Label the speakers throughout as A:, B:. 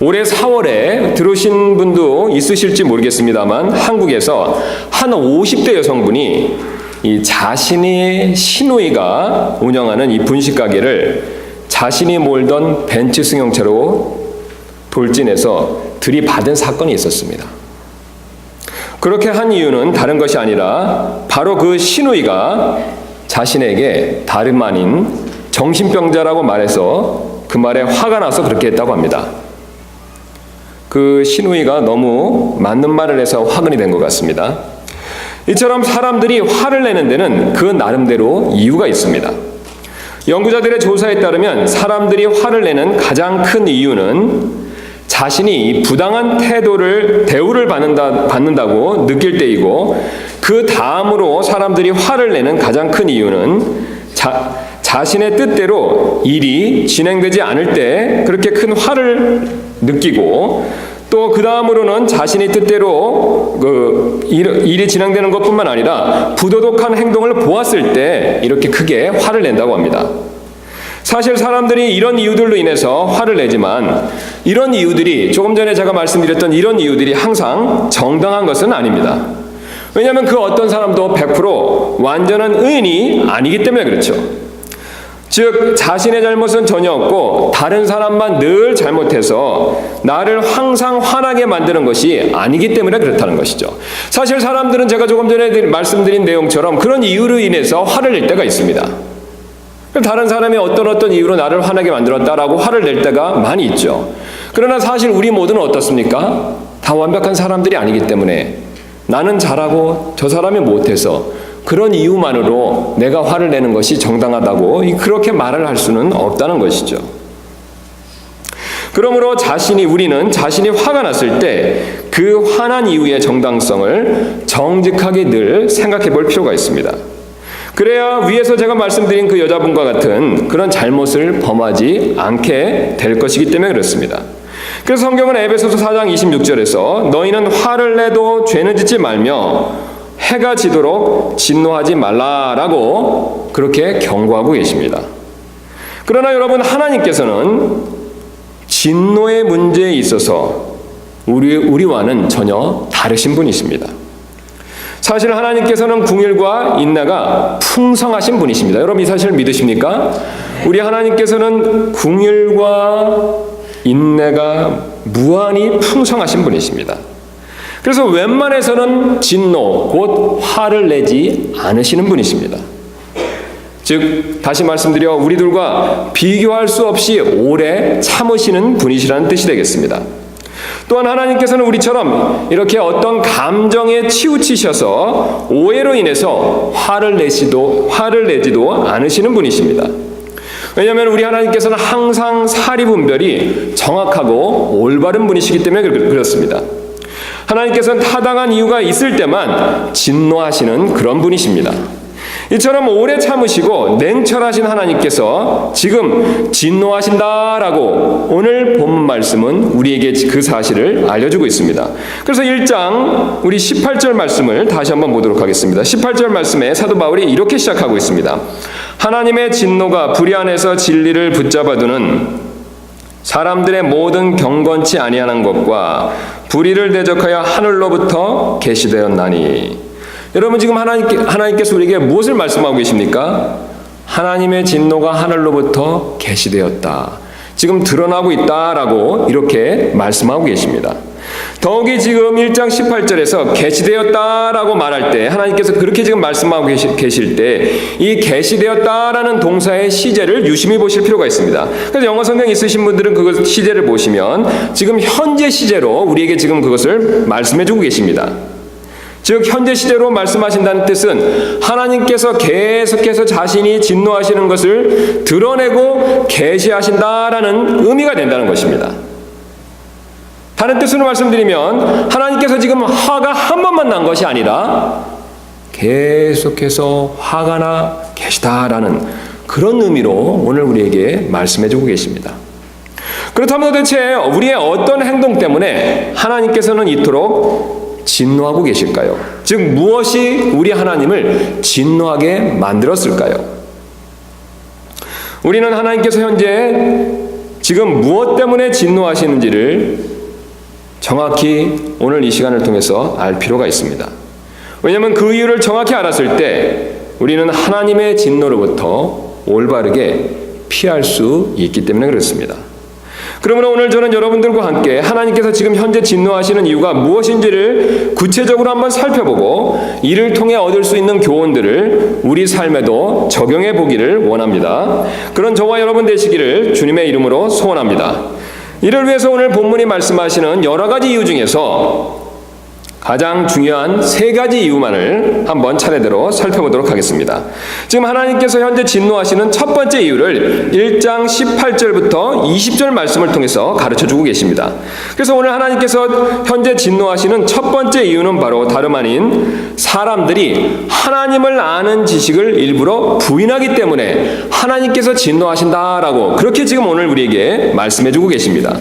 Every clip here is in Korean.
A: 올해 4월에 들으신 분도 있으실지 모르겠습니다만 한국에서 한 50대 여성분이 이 자신의 시누이가 운영하는 이 분식 가게를 자신이 몰던 벤츠 승용차로 돌진해서 들이받은 사건이 있었습니다. 그렇게 한 이유는 다른 것이 아니라 바로 그 시누이가 자신에게 다름 아닌 정신병자라고 말해서 그 말에 화가 나서 그렇게 했다고 합니다. 그 시누이가 너무 맞는 말을 해서 화근이 된 것 같습니다. 이처럼 사람들이 화를 내는 데는 그 나름대로 이유가 있습니다. 연구자들의 조사에 따르면 사람들이 화를 내는 가장 큰 이유는 자신이 부당한 대우를 받는다고 느낄 때이고, 그 다음으로 사람들이 화를 내는 가장 큰 이유는 자신의 뜻대로 일이 진행되지 않을 때 그렇게 큰 화를 느끼고, 또 그 다음으로는 자신이 뜻대로 일이 진행되는 것뿐만 아니라 부도덕한 행동을 보았을 때 이렇게 크게 화를 낸다고 합니다. 사실 사람들이 이런 이유들로 인해서 화를 내지만 이런 이유들이, 조금 전에 제가 말씀드렸던 이런 이유들이 항상 정당한 것은 아닙니다. 왜냐하면 그 어떤 사람도 100% 완전한 의인이 아니기 때문에 그렇죠. 즉 자신의 잘못은 전혀 없고 다른 사람만 늘 잘못해서 나를 항상 화나게 만드는 것이 아니기 때문에 그렇다는 것이죠. 사실 사람들은 제가 조금 전에 말씀드린 내용처럼 그런 이유로 인해서 화를 낼 때가 있습니다. 다른 사람이 어떤 이유로 나를 화나게 만들었다라고 화를 낼 때가 많이 있죠. 그러나 사실 우리 모두는 어떻습니까? 다 완벽한 사람들이 아니기 때문에 나는 잘하고 저 사람이 못해서 그런 이유만으로 내가 화를 내는 것이 정당하다고 그렇게 말을 할 수는 없다는 것이죠. 그러므로 우리는 자신이 화가 났을 때 그 화난 이유의 정당성을 정직하게 늘 생각해 볼 필요가 있습니다. 그래야 위에서 제가 말씀드린 그 여자분과 같은 그런 잘못을 범하지 않게 될 것이기 때문에 그렇습니다. 그래서 성경은 에베소서 4장 26절에서 너희는 화를 내도 죄는 짓지 말며 해가 지도록 진노하지 말라라고 그렇게 경고하고 계십니다. 그러나 여러분, 하나님께서는 진노의 문제에 있어서 우리와는 전혀 다르신 분이십니다. 사실 하나님께서는 긍휼과 인내가 풍성하신 분이십니다. 여러분 이 사실을 믿으십니까? 우리 하나님께서는 긍휼과 인내가 무한히 풍성하신 분이십니다. 그래서 웬만해서는 진노, 곧 화를 내지 않으시는 분이십니다. 즉 다시 말씀드려 우리들과 비교할 수 없이 오래 참으시는 분이시라는 뜻이 되겠습니다. 또한 하나님께서는 우리처럼 이렇게 어떤 감정에 치우치셔서 오해로 인해서 화를 내지도 않으시는 분이십니다. 왜냐하면 우리 하나님께서는 항상 사리 분별이 정확하고 올바른 분이시기 때문에 그렇습니다. 하나님께서는 타당한 이유가 있을 때만 진노하시는 그런 분이십니다. 이처럼 오래 참으시고 냉철하신 하나님께서 지금 진노하신다라고 오늘 본 말씀은 우리에게 그 사실을 알려주고 있습니다. 그래서 1장 우리 18절 말씀을 다시 한번 보도록 하겠습니다. 18절 말씀에 사도 바울이 이렇게 시작하고 있습니다. 하나님의 진노가 불의안에서 진리를 붙잡아두는 사람들의 모든 경건치 아니하는 것과 불의를 대적하여 하늘로부터 계시되었나니. 여러분 지금 하나님께서 우리에게 무엇을 말씀하고 계십니까? 하나님의 진노가 하늘로부터 계시되었다. 지금 드러나고 있다라고 이렇게 말씀하고 계십니다. 더욱이 지금 1장 18절에서 계시되었다라고 말할 때 하나님께서 그렇게 지금 말씀하고 계실 때 이 계시되었다라는 동사의 시제를 유심히 보실 필요가 있습니다. 그래서 영어 성경 있으신 분들은 그 시제를 보시면 지금 현재 시제로 우리에게 지금 그것을 말씀해 주고 계십니다. 즉 현재 시제로 말씀하신다는 뜻은 하나님께서 계속해서 자신이 진노하시는 것을 드러내고 계시하신다라는 의미가 된다는 것입니다. 다른 뜻으로 말씀드리면 하나님께서 지금 화가 한 번만 난 것이 아니라 계속해서 화가 나 계시다라는 그런 의미로 오늘 우리에게 말씀해주고 계십니다. 그렇다면 도대체 우리의 어떤 행동 때문에 하나님께서는 이토록 진노하고 계실까요? 즉 무엇이 우리 하나님을 진노하게 만들었을까요? 우리는 하나님께서 현재 지금 무엇 때문에 진노하시는지를 정확히 오늘 이 시간을 통해서 알 필요가 있습니다. 왜냐하면 그 이유를 정확히 알았을 때 우리는 하나님의 진노로부터 올바르게 피할 수 있기 때문에 그렇습니다. 그러므로 오늘 저는 여러분들과 함께 하나님께서 지금 현재 진노하시는 이유가 무엇인지를 구체적으로 한번 살펴보고 이를 통해 얻을 수 있는 교훈들을 우리 삶에도 적용해 보기를 원합니다. 그런 저와 여러분 되시기를 주님의 이름으로 소원합니다. 이를 위해서 오늘 본문이 말씀하시는 여러 가지 이유 중에서 가장 중요한 세 가지 이유만을 한번 차례대로 살펴보도록 하겠습니다. 지금 하나님께서 현재 진노하시는 첫 번째 이유를 1장 18절부터 20절 말씀을 통해서 가르쳐주고 계십니다. 그래서 오늘 하나님께서 현재 진노하시는 첫 번째 이유는 바로 다름 아닌 사람들이 하나님을 아는 지식을 일부러 부인하기 때문에 하나님께서 진노하신다라고 그렇게 지금 오늘 우리에게 말씀해주고 계십니다.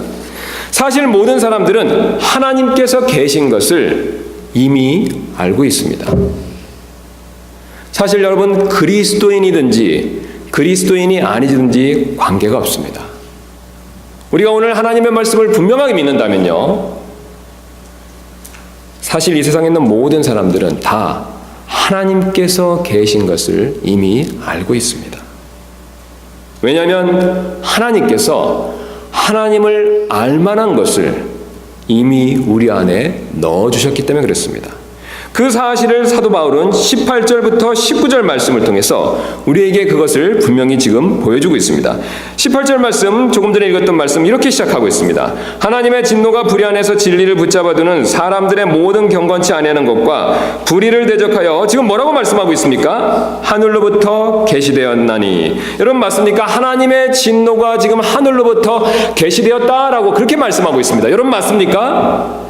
A: 사실 모든 사람들은 하나님께서 계신 것을 이미 알고 있습니다. 사실 여러분 그리스도인이든지 그리스도인이 아니든지 관계가 없습니다. 우리가 오늘 하나님의 말씀을 분명하게 믿는다면요, 사실 이 세상에 있는 모든 사람들은 다 하나님께서 계신 것을 이미 알고 있습니다. 왜냐하면 하나님께서 하나님을 알만한 것을 이미 우리 안에 넣어주셨기 때문에 그렇습니다. 그 사실을 사도 바울은 18절부터 19절 말씀을 통해서 우리에게 그것을 분명히 지금 보여주고 있습니다. 18절 말씀, 조금 전에 읽었던 말씀 이렇게 시작하고 있습니다. 하나님의 진노가 불의 안에서 진리를 붙잡아두는 사람들의 모든 경건치 아니하는 것과 불의를 대적하여 지금 뭐라고 말씀하고 있습니까? 하늘로부터 계시되었나니. 여러분 맞습니까? 하나님의 진노가 지금 하늘로부터 계시되었다라고 그렇게 말씀하고 있습니다. 여러분 맞습니까?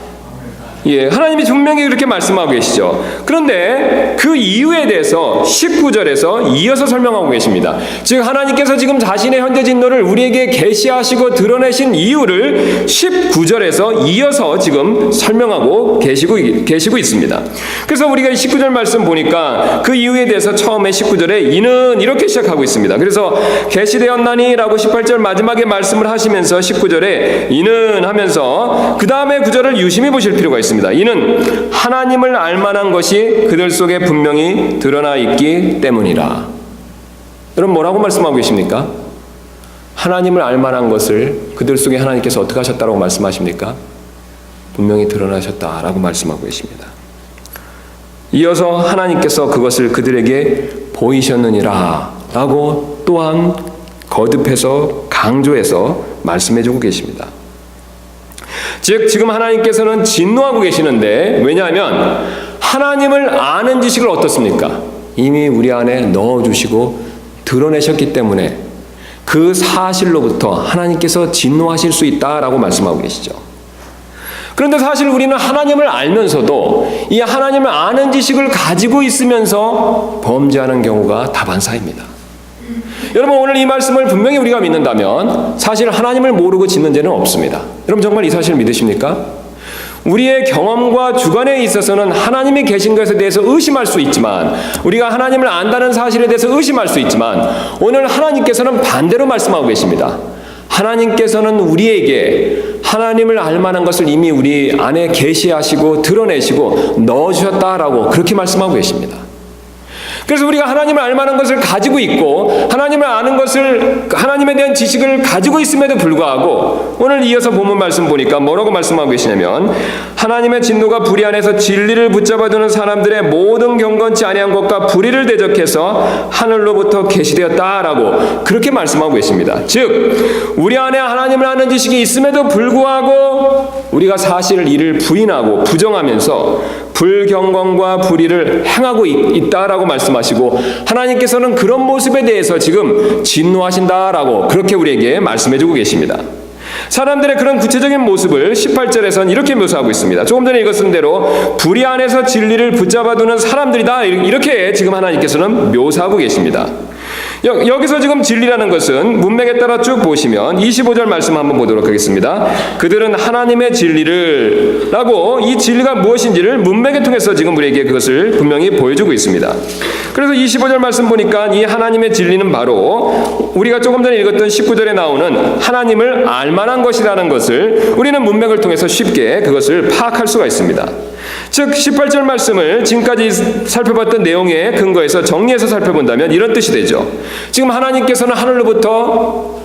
A: 예, 하나님이 분명히 그렇게 말씀하고 계시죠. 그런데 그 이유에 대해서 19절에서 이어서 설명하고 계십니다. 즉 하나님께서 지금 자신의 현재 진노를 우리에게 계시하시고 드러내신 이유를 19절에서 이어서 지금 설명하고 계시고 있습니다. 그래서 우리가 19절 말씀 보니까 그 이유에 대해서 처음에 19절에 이는 이렇게 시작하고 있습니다. 그래서 계시되었나니 라고 18절 마지막에 말씀을 하시면서 19절에 이는 하면서 그 다음에 구절을 유심히 보실 필요가 있습니다. 이는 하나님을 알만한 것이 그들 속에 분명히 드러나 있기 때문이라. 여러분 뭐라고 말씀하고 계십니까? 하나님을 알만한 것을 그들 속에 하나님께서 어떻게 하셨다고 말씀하십니까? 분명히 드러나셨다라고 말씀하고 계십니다. 이어서 하나님께서 그것을 그들에게 보이셨느니라 라고 또한 거듭해서 강조해서 말씀해주고 계십니다. 즉 지금 하나님께서는 진노하고 계시는데, 왜냐하면 하나님을 아는 지식을 어떻습니까? 이미 우리 안에 넣어주시고 드러내셨기 때문에 그 사실로부터 하나님께서 진노하실 수 있다라고 말씀하고 계시죠. 그런데 사실 우리는 하나님을 알면서도 이 하나님을 아는 지식을 가지고 있으면서 범죄하는 경우가 다반사입니다. 여러분 오늘 이 말씀을 분명히 우리가 믿는다면 사실 하나님을 모르고 짓는 죄는 없습니다. 여러분 정말 이 사실을 믿으십니까? 우리의 경험과 주관에 있어서는 하나님이 계신 것에 대해서 의심할 수 있지만, 우리가 하나님을 안다는 사실에 대해서 의심할 수 있지만, 오늘 하나님께서는 반대로 말씀하고 계십니다. 하나님께서는 우리에게 하나님을 알만한 것을 이미 우리 안에 계시하시고 드러내시고 넣어주셨다라고 그렇게 말씀하고 계십니다. 그래서 우리가 하나님을 알만한 것을 가지고 있고 하나님을 아는 것을, 하나님에 대한 지식을 가지고 있음에도 불구하고 오늘 이어서 본문 말씀 보니까 뭐라고 말씀하고 계시냐면, 하나님의 진노가 불의 안에서 진리를 붙잡아두는 사람들의 모든 경건치 아니한 것과 불의를 대적해서 하늘로부터 계시되었다라고 그렇게 말씀하고 계십니다. 즉 우리 안에 하나님을 아는 지식이 있음에도 불구하고 우리가 사실 이를 부인하고 부정하면서 불경건과 불의를 행하고 있다라고 말씀하시고, 하나님께서는 그런 모습에 대해서 지금 진노하신다라고 그렇게 우리에게 말씀해주고 계십니다. 사람들의 그런 구체적인 모습을 18절에서는 이렇게 묘사하고 있습니다. 조금 전에 읽었은 대로 불의 안에서 진리를 붙잡아두는 사람들이다, 이렇게 지금 하나님께서는 묘사하고 계십니다. 여기서 지금 진리라는 것은 문맥에 따라 쭉 보시면 25절 말씀 한번 보도록 하겠습니다. 그들은 하나님의 진리를 라고 이 진리가 무엇인지를 문맥을 통해서 지금 우리에게 그것을 분명히 보여주고 있습니다. 그래서 25절 말씀 보니까 이 하나님의 진리는 바로 우리가 조금 전에 읽었던 19절에 나오는 하나님을 알만한 것이라는 것을 우리는 문맥을 통해서 쉽게 그것을 파악할 수가 있습니다. 즉 18절 말씀을 지금까지 살펴봤던 내용에 근거해서 정리해서 살펴본다면 이런 뜻이 되죠. 지금 하나님께서는 하늘로부터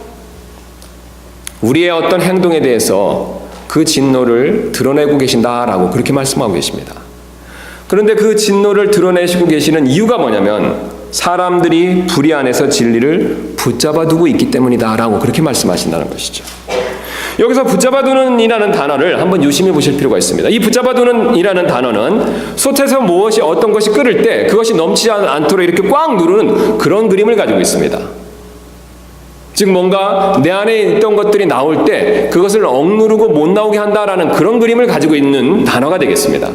A: 우리의 어떤 행동에 대해서 그 진노를 드러내고 계신다라고 그렇게 말씀하고 계십니다. 그런데 그 진노를 드러내시고 계시는 이유가 뭐냐면 사람들이 불의 안에서 진리를 붙잡아 두고 있기 때문이다라고 그렇게 말씀하신다는 것이죠. 여기서 붙잡아두는 이라는 단어를 한번 유심히 보실 필요가 있습니다. 이 붙잡아두는 이라는 단어는 솥에서 무엇이 어떤 것이 끓을 때 그것이 넘치지 않도록 이렇게 꽉 누르는 그런 그림을 가지고 있습니다. 즉 뭔가 내 안에 있던 것들이 나올 때 그것을 억누르고 못 나오게 한다라는 그런 그림을 가지고 있는 단어가 되겠습니다.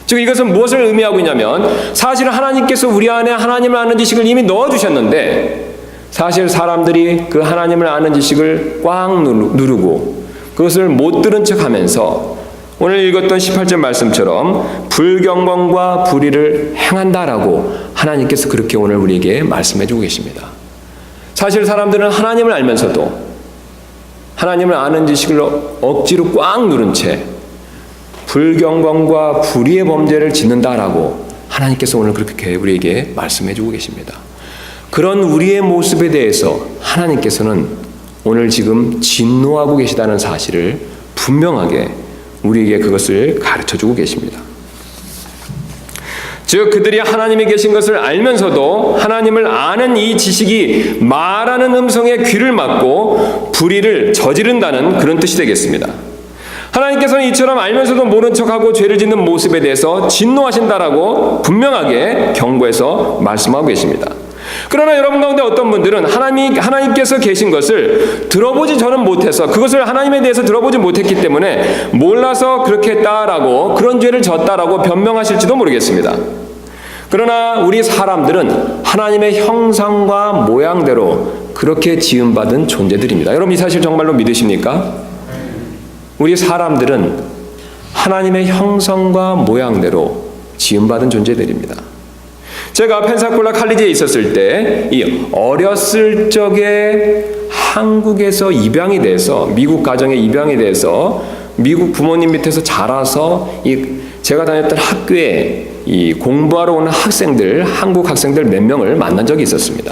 A: 즉 이것은 무엇을 의미하고 있냐면 사실 하나님께서 우리 안에 하나님을 아는 지식을 이미 넣어주셨는데 사실 사람들이 그 하나님을 아는 지식을 꽉 누르고 그것을 못 들은 척하면서 오늘 읽었던 18절 말씀처럼 불경건과 불의를 행한다라고 하나님께서 그렇게 오늘 우리에게 말씀해주고 계십니다. 사실 사람들은 하나님을 알면서도 하나님을 아는 지식을 억지로 꽉 누른 채 불경건과 불의의 범죄를 짓는다라고 하나님께서 오늘 그렇게 우리에게 말씀해주고 계십니다. 그런 우리의 모습에 대해서 하나님께서는 오늘 지금 진노하고 계시다는 사실을 분명하게 우리에게 그것을 가르쳐주고 계십니다. 즉 그들이 하나님이 계신 것을 알면서도 하나님을 아는 이 지식이 말하는 음성에 귀를 막고 불의를 저지른다는 그런 뜻이 되겠습니다. 하나님께서는 이처럼 알면서도 모른 척하고 죄를 짓는 모습에 대해서 진노하신다라고 분명하게 경고해서 말씀하고 계십니다. 그러나 여러분 가운데 어떤 분들은 하나님께서 계신 것을 들어보지 저는 못해서 그것을 하나님에 대해서 들어보지 못했기 때문에 몰라서 그렇게 했다라고 그런 죄를 졌다라고 변명하실지도 모르겠습니다. 그러나 우리 사람들은 하나님의 형상과 모양대로 그렇게 지음받은 존재들입니다. 여러분 이 사실 정말로 믿으십니까? 우리 사람들은 하나님의 형상과 모양대로 지음받은 존재들입니다. 제가 펜사콜라 칼리지에 있었을 때 이 어렸을 적에 한국에서 입양이 돼서 미국 가정에 입양이 돼서 미국 부모님 밑에서 자라서 제가 다녔던 학교에 이 공부하러 오는 학생들, 한국 학생들 몇 명을 만난 적이 있었습니다.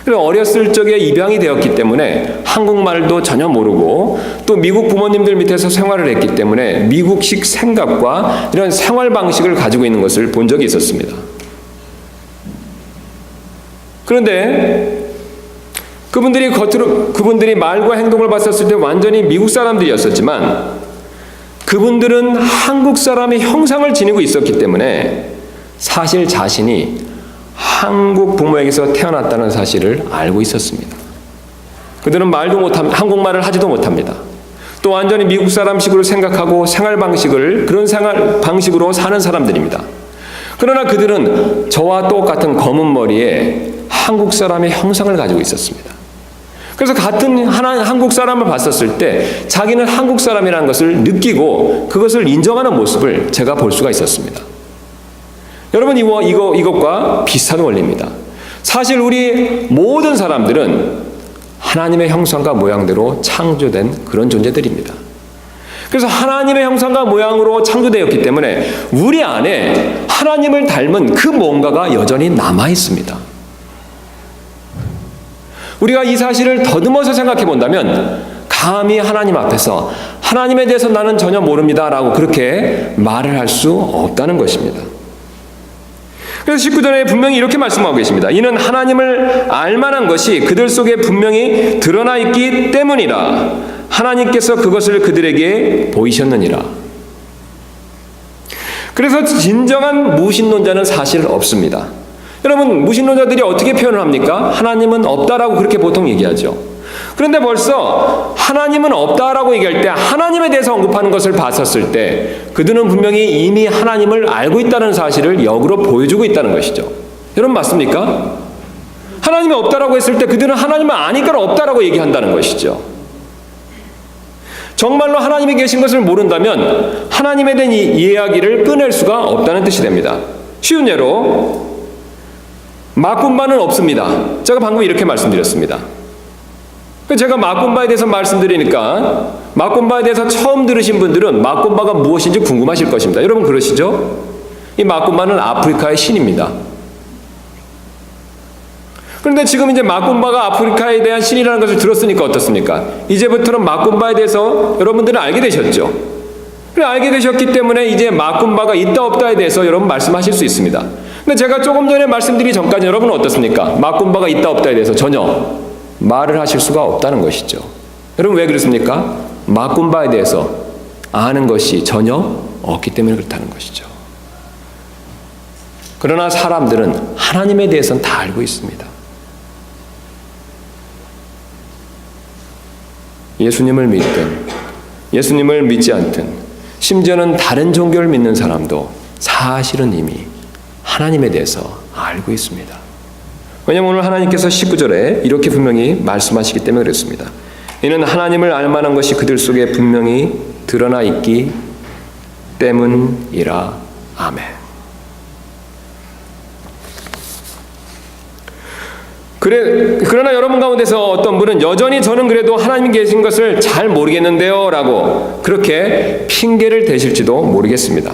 A: 그래서 어렸을 적에 입양이 되었기 때문에 한국말도 전혀 모르고 또 미국 부모님들 밑에서 생활을 했기 때문에 미국식 생각과 이런 생활 방식을 가지고 있는 것을 본 적이 있었습니다. 그런데 그분들이 말과 행동을 봤었을 때 완전히 미국 사람들이었었지만 그분들은 한국 사람의 형상을 지니고 있었기 때문에 사실 자신이 한국 부모에게서 태어났다는 사실을 알고 있었습니다. 그들은 한국말을 하지도 못합니다. 또 완전히 미국 사람식으로 생각하고 그런 생활 방식으로 사는 사람들입니다. 그러나 그들은 저와 똑같은 검은 머리에 한국 사람의 형상을 가지고 있었습니다. 그래서 같은 한국 사람을 봤었을 때 자기는 한국 사람이라는 것을 느끼고 그것을 인정하는 모습을 제가 볼 수가 있었습니다. 여러분 이것과 비슷한 원리입니다. 사실 우리 모든 사람들은 하나님의 형상과 모양대로 창조된 그런 존재들입니다. 그래서 하나님의 형상과 모양으로 창조되었기 때문에 우리 안에 하나님을 닮은 그 뭔가가 여전히 남아 있습니다. 우리가 이 사실을 더듬어서 생각해 본다면 감히 하나님 앞에서 하나님에 대해서 나는 전혀 모릅니다라고 그렇게 말을 할 수 없다는 것입니다. 그래서 19절에 분명히 이렇게 말씀하고 계십니다. 이는 하나님을 알만한 것이 그들 속에 분명히 드러나 있기 때문이라 하나님께서 그것을 그들에게 보이셨느니라. 그래서 진정한 무신론자는 사실 없습니다. 여러분 무신론자들이 어떻게 표현을 합니까? 하나님은 없다라고 그렇게 보통 얘기하죠. 그런데 벌써 하나님은 없다라고 얘기할 때 하나님에 대해서 언급하는 것을 봤었을 때 그들은 분명히 이미 하나님을 알고 있다는 사실을 역으로 보여주고 있다는 것이죠. 여러분 맞습니까? 하나님이 없다라고 했을 때 그들은 하나님을 아니까 없다라고 얘기한다는 것이죠. 정말로 하나님이 계신 것을 모른다면 하나님에 대한 이 이야기를 꺼낼 수가 없다는 뜻이 됩니다. 쉬운 예로 막군바는 없습니다. 제가 방금 이렇게 말씀드렸습니다. 제가 막군바에 대해서 말씀드리니까 막군바에 대해서 처음 들으신 분들은 막군바가 무엇인지 궁금하실 것입니다. 여러분 그러시죠? 이 막군바는 아프리카의 신입니다. 그런데 지금 이제 막군바가 아프리카에 대한 신이라는 것을 들었으니까 어떻습니까? 이제부터는 막군바에 대해서 여러분들은 알게 되셨죠. 그래 알게 되셨기 때문에 이제 막군바가 있다 없다에 대해서 여러분 말씀하실 수 있습니다. 근데 제가 조금 전에 말씀드리기 전까지 여러분은 어떻습니까? 막군바가 있다 없다에 대해서 전혀 말을 하실 수가 없다는 것이죠. 여러분 왜 그렇습니까? 막군바에 대해서 아는 것이 전혀 없기 때문에 그렇다는 것이죠. 그러나 사람들은 하나님에 대해서는 다 알고 있습니다. 예수님을 믿든 예수님을 믿지 않든 심지어는 다른 종교를 믿는 사람도 사실은 이미 하나님에 대해서 알고 있습니다. 왜냐하면 오늘 하나님께서 19절에 이렇게 분명히 말씀하시기 때문에 그렇습니다. 이는 하나님을 알만한 것이 그들 속에 분명히 드러나 있기 때문이라. 아멘. 그러나 여러분 가운데서 어떤 분은 여전히 저는 그래도 하나님 계신 것을 잘 모르겠는데요 라고 그렇게 핑계를 대실지도 모르겠습니다.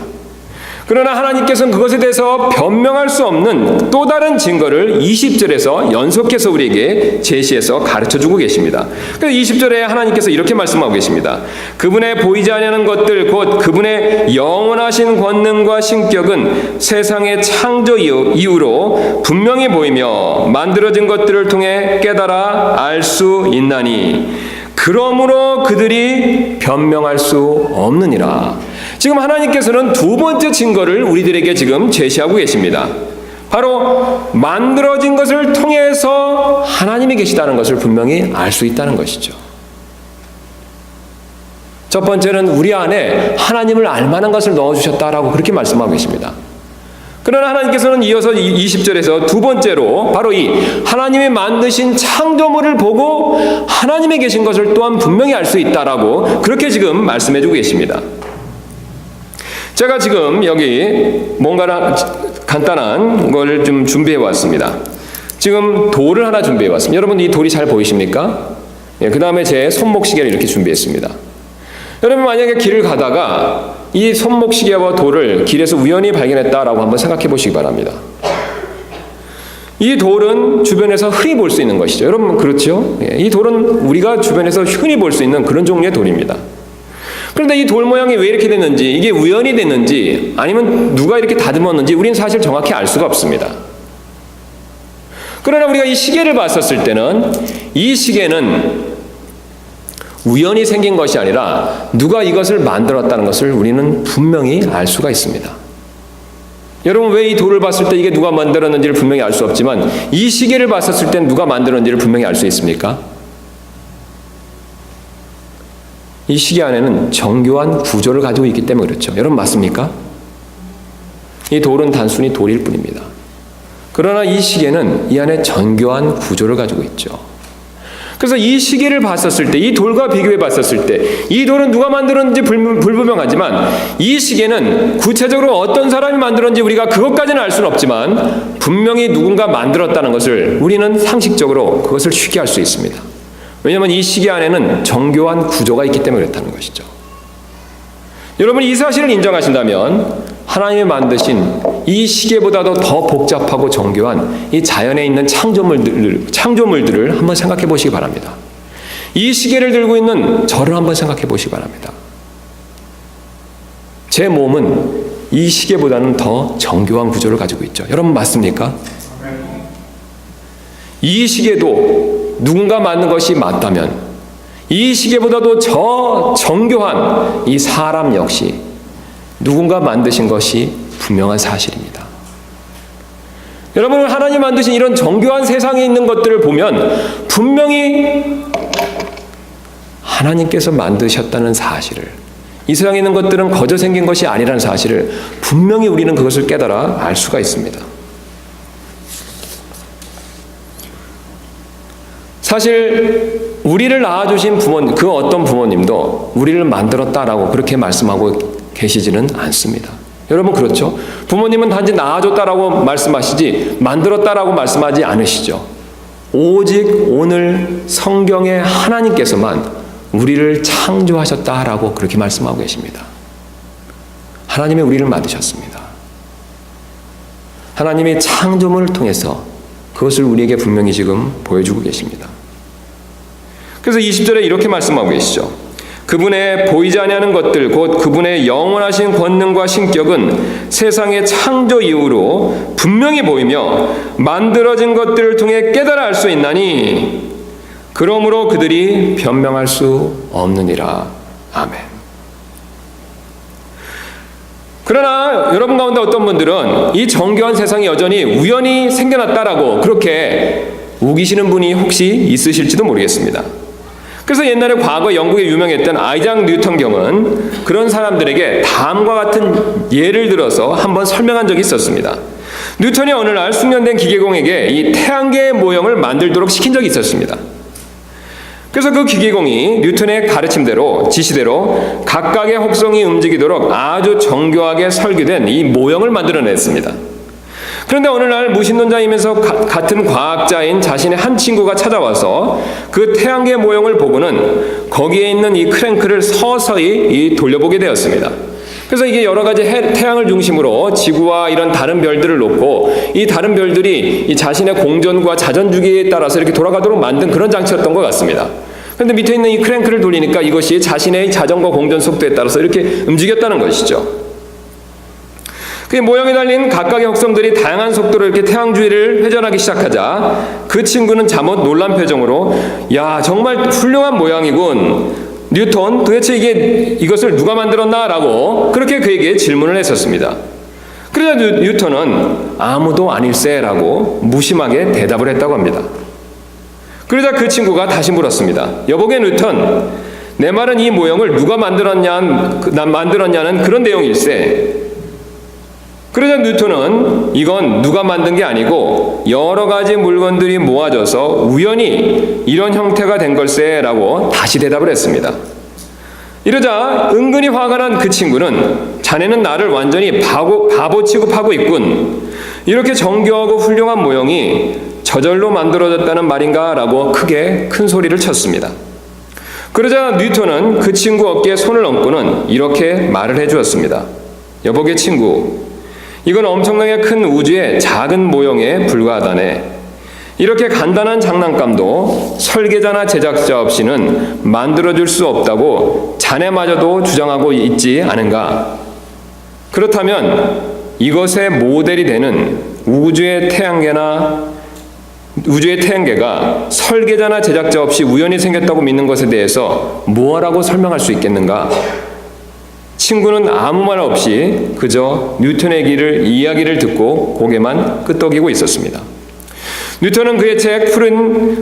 A: 그러나 하나님께서는 그것에 대해서 변명할 수 없는 또 다른 증거를 20절에서 연속해서 우리에게 제시해서 가르쳐주고 계십니다. 그래서 20절에 하나님께서 이렇게 말씀하고 계십니다. 그분의 보이지 아니하는 것들 곧 그분의 영원하신 권능과 신격은 세상의 창조 이후로 분명히 보이며 만들어진 것들을 통해 깨달아 알 수 있나니 그러므로 그들이 변명할 수 없느니라. 지금 하나님께서는 두 번째 증거를 우리들에게 지금 제시하고 계십니다. 바로 만들어진 것을 통해서 하나님이 계시다는 것을 분명히 알 수 있다는 것이죠. 첫 번째는 우리 안에 하나님을 알 만한 것을 넣어주셨다라고 그렇게 말씀하고 계십니다. 그러나 하나님께서는 이어서 20절에서 두 번째로 바로 이 하나님이 만드신 창조물을 보고 하나님이 계신 것을 또한 분명히 알 수 있다라고 그렇게 지금 말씀해주고 계십니다. 제가 지금 여기 뭔가 간단한 걸 좀 준비해 왔습니다. 지금 돌을 하나 준비해 왔습니다. 여러분 이 돌이 잘 보이십니까? 그 다음에 제 손목시계를 이렇게 준비했습니다. 여러분 만약에 길을 가다가 이 손목시계와 돌을 길에서 우연히 발견했다라고 한번 생각해 보시기 바랍니다. 이 돌은 주변에서 흔히 볼 수 있는 것이죠. 여러분 그렇죠? 이 돌은 우리가 주변에서 흔히 볼 수 있는 그런 종류의 돌입니다. 그런데 이 돌 모양이 왜 이렇게 됐는지, 이게 우연히 됐는지 아니면 누가 이렇게 다듬었는지 우리는 사실 정확히 알 수가 없습니다. 그러나 우리가 이 시계를 봤었을 때는 이 시계는 우연히 생긴 것이 아니라 누가 이것을 만들었다는 것을 우리는 분명히 알 수가 있습니다. 여러분 왜 이 돌을 봤을 때 이게 누가 만들었는지를 분명히 알 수 없지만 이 시계를 봤었을 때 누가 만들었는지를 분명히 알 수 있습니까? 이 시계 안에는 정교한 구조를 가지고 있기 때문에 그렇죠. 여러분 맞습니까? 이 돌은 단순히 돌일 뿐입니다. 그러나 이 시계는 이 안에 정교한 구조를 가지고 있죠. 그래서 이 시계를 봤었을 때, 이 돌과 비교해 봤었을 때, 이 돌은 누가 만들었는지 불분명하지만 이 시계는 구체적으로 어떤 사람이 만들었는지 우리가 그것까지는 알 수는 없지만 분명히 누군가 만들었다는 것을 우리는 상식적으로 그것을 쉽게 알 수 있습니다. 왜냐하면 이 시계 안에는 정교한 구조가 있기 때문에 그렇다는 것이죠. 여러분이 이 사실을 인정하신다면 하나님이 만드신 이 시계보다도 더 복잡하고 정교한 이 자연에 있는 창조물들을 한번 생각해 보시기 바랍니다. 이 시계를 들고 있는 저를 한번 생각해 보시기 바랍니다. 제 몸은 이 시계보다는 더 정교한 구조를 가지고 있죠. 여러분 맞습니까? 이 시계도 누군가 만든 것이 맞다면 이 시계보다도 저 정교한 이 사람 역시 누군가 만드신 것이 분명한 사실입니다. 여러분 하나님 만드신 이런 정교한 세상에 있는 것들을 보면 분명히 하나님께서 만드셨다는 사실을, 이 세상에 있는 것들은 거저 생긴 것이 아니라는 사실을 분명히 우리는 그것을 깨달아 알 수가 있습니다. 사실 우리를 낳아주신 부모님, 그 어떤 부모님도 우리를 만들었다라고 그렇게 말씀하고 계시지는 않습니다. 여러분 그렇죠? 부모님은 단지 낳아줬다라고 말씀하시지 만들었다라고 말씀하지 않으시죠. 오직 오늘 성경에 하나님께서만 우리를 창조하셨다라고 그렇게 말씀하고 계십니다. 하나님이 우리를 만드셨습니다. 하나님이 창조물을 통해서 그것을 우리에게 분명히 지금 보여주고 계십니다. 그래서 20절에 이렇게 말씀하고 계시죠. 그분의 보이지 아니하는 것들 곧 그분의 영원하신 권능과 신격은 세상의 창조 이후로 분명히 보이며 만들어진 것들을 통해 깨달아 알 수 있나니 그러므로 그들이 변명할 수 없느니라. 아멘. 그러나 여러분 가운데 어떤 분들은 이 정교한 세상이 여전히 우연히 생겨났다라고 그렇게 우기시는 분이 혹시 있으실지도 모르겠습니다. 그래서 옛날에 과거 영국에 유명했던 아이작 뉴턴 경은 그런 사람들에게 다음과 같은 예를 들어서 한번 설명한 적이 있었습니다. 뉴턴이 어느 날 숙련된 기계공에게 이 태양계의 모형을 만들도록 시킨 적이 있었습니다. 그래서 그 기계공이 뉴턴의 가르침대로 지시대로 각각의 혹성이 움직이도록 아주 정교하게 설계된 이 모형을 만들어냈습니다. 그런데 어느 날 무신론자이면서 같은 과학자인 자신의 한 친구가 찾아와서 그 태양계 모형을 보고는 거기에 있는 이 크랭크를 서서히 돌려보게 되었습니다. 그래서 이게 여러 가지 태양을 중심으로 지구와 이런 다른 별들을 놓고 이 다른 별들이 이 자신의 공전과 자전 주기에 따라서 이렇게 돌아가도록 만든 그런 장치였던 것 같습니다. 그런데 밑에 있는 이 크랭크를 돌리니까 이것이 자신의 자전과 공전 속도에 따라서 이렇게 움직였다는 것이죠. 그 모형에 달린 각각의 혹성들이 다양한 속도로 이렇게 태양 주위를 회전하기 시작하자 그 친구는 잠옷 놀란 표정으로 야 정말 훌륭한 모양이군. 뉴턴 도대체 이것을 누가 만들었나? 라고 그렇게 그에게 질문을 했었습니다. 그러자 뉴턴은 아무도 아닐세 라고 무심하게 대답을 했다고 합니다. 그러자 그 친구가 다시 물었습니다. 여보게 뉴턴, 내 말은 이 모형을 누가 만들었냐는 그런 내용일세. 그러자 뉴턴은 이건 누가 만든 게 아니고 여러 가지 물건들이 모아져서 우연히 이런 형태가 된 걸세 라고 다시 대답을 했습니다. 이러자 은근히 화가 난 그 친구는 자네는 나를 완전히 바보 취급하고 있군. 이렇게 정교하고 훌륭한 모형이 저절로 만들어졌다는 말인가 라고 크게 큰 소리를 쳤습니다. 그러자 뉴턴은 그 친구 어깨에 손을 얹고는 이렇게 말을 해주었습니다. 여보게 친구, 이건 엄청나게 큰 우주의 작은 모형에 불과하다네. 이렇게 간단한 장난감도 설계자나 제작자 없이는 만들어줄 수 없다고 자네마저도 주장하고 있지 않은가? 그렇다면 이것의 모델이 되는 우주의 태양계가 설계자나 제작자 없이 우연히 생겼다고 믿는 것에 대해서 뭐라고 설명할 수 있겠는가? 친구는 아무 말 없이 그저 뉴턴의 이야기를 듣고 고개만 끄덕이고 있었습니다. 뉴턴은 그의 책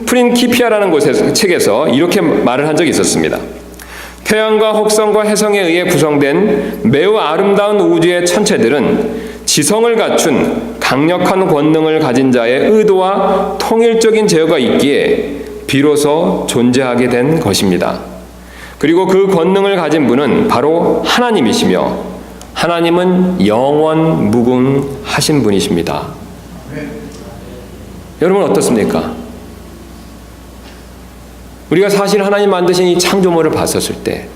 A: 프린키피아라는 책에서 이렇게 말을 한 적이 있었습니다. 태양과 혹성과 혜성에 의해 구성된 매우 아름다운 우주의 천체들은 지성을 갖춘 강력한 권능을 가진 자의 의도와 통일적인 제어가 있기에 비로소 존재하게 된 것입니다. 그리고 그 권능을 가진 분은 바로 하나님이시며 하나님은 영원 무궁하신 분이십니다. 여러분 어떻습니까? 우리가 사실 하나님 만드신 이 창조물을 봤었을 때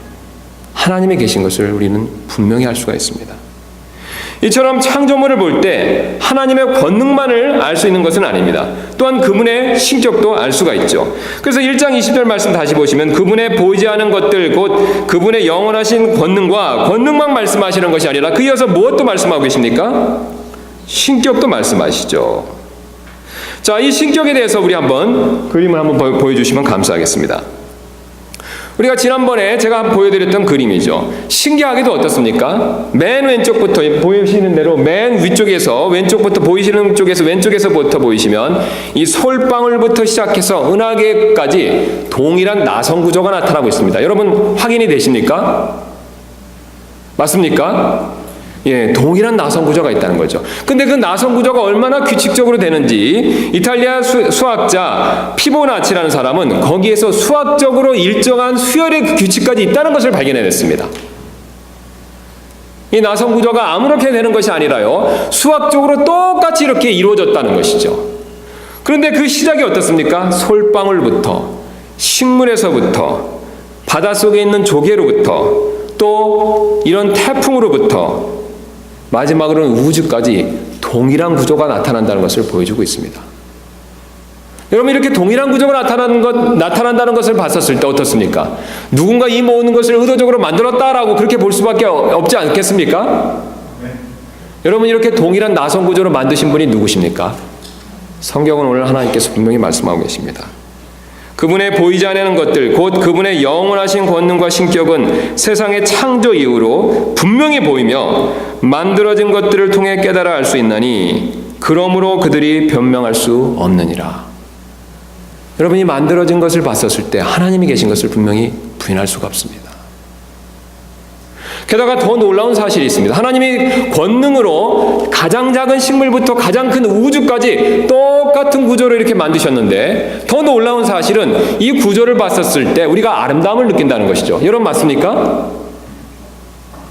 A: 하나님이 계신 것을 우리는 분명히 알 수가 있습니다. 이처럼 창조물을 볼 때 하나님의 권능만을 알 수 있는 것은 아닙니다. 또한 그분의 신격도 알 수가 있죠. 그래서 1장 20절 말씀 다시 보시면 그분의 보이지 않은 것들 곧 그분의 영원하신 권능만 말씀하시는 것이 아니라 그 이어서 무엇도 말씀하고 계십니까? 신격도 말씀하시죠. 자, 이 신격에 대해서 우리 한번 그림을 한번 보여주시면 감사하겠습니다. 우리가 지난번에 제가 보여드렸던 그림이죠. 신기하게도 어떻습니까? 맨 왼쪽부터 보이시는 대로 맨 위쪽에서 왼쪽부터 보이시는 쪽에서 왼쪽에서부터 보이시면 이 솔방울부터 시작해서 은하계까지 동일한 나선 구조가 나타나고 있습니다. 여러분 확인이 되십니까? 맞습니까? 동일한 나선 구조가 있다는 거죠. 근데 그 나선 구조가 얼마나 규칙적으로 되는지 이탈리아 수학자 피보나치라는 사람은 거기에서 수학적으로 일정한 수열의 규칙까지 있다는 것을 발견해냈습니다. 이 나선 구조가 아무렇게 되는 것이 아니라요, 수학적으로 똑같이 이렇게 이루어졌다는 것이죠. 그런데 그 시작이 어떻습니까? 솔방울부터, 식물에서부터, 바닷속에 있는 조개로부터, 또 이런 태풍으로부터, 마지막으로는 우주까지 동일한 구조가 나타난다는 것을 보여주고 있습니다. 여러분, 이렇게 동일한 구조가 나타난다는 것을 봤었을 때 어떻습니까? 누군가 이 모든 것을 의도적으로 만들었다라고 그렇게 볼 수밖에 없지 않겠습니까? 네. 여러분, 이렇게 동일한 나선 구조로 만드신 분이 누구십니까? 성경은 오늘 하나님께서 분명히 말씀하고 계십니다. 그분의 보이지 않는 것들, 곧 그분의 영원하신 권능과 신격은 세상의 창조 이후로 분명히 보이며 만들어진 것들을 통해 깨달아 알 수 있나니 그러므로 그들이 변명할 수 없느니라. 여러분이 만들어진 것을 봤었을 때 하나님이 계신 것을 분명히 부인할 수가 없습니다. 게다가 더 놀라운 사실이 있습니다. 하나님이 권능으로 가장 작은 식물부터 가장 큰 우주까지 똑같은 구조로 이렇게 만드셨는데, 더 놀라운 사실은 이 구조를 봤었을 때 우리가 아름다움을 느낀다는 것이죠. 여러분, 맞습니까?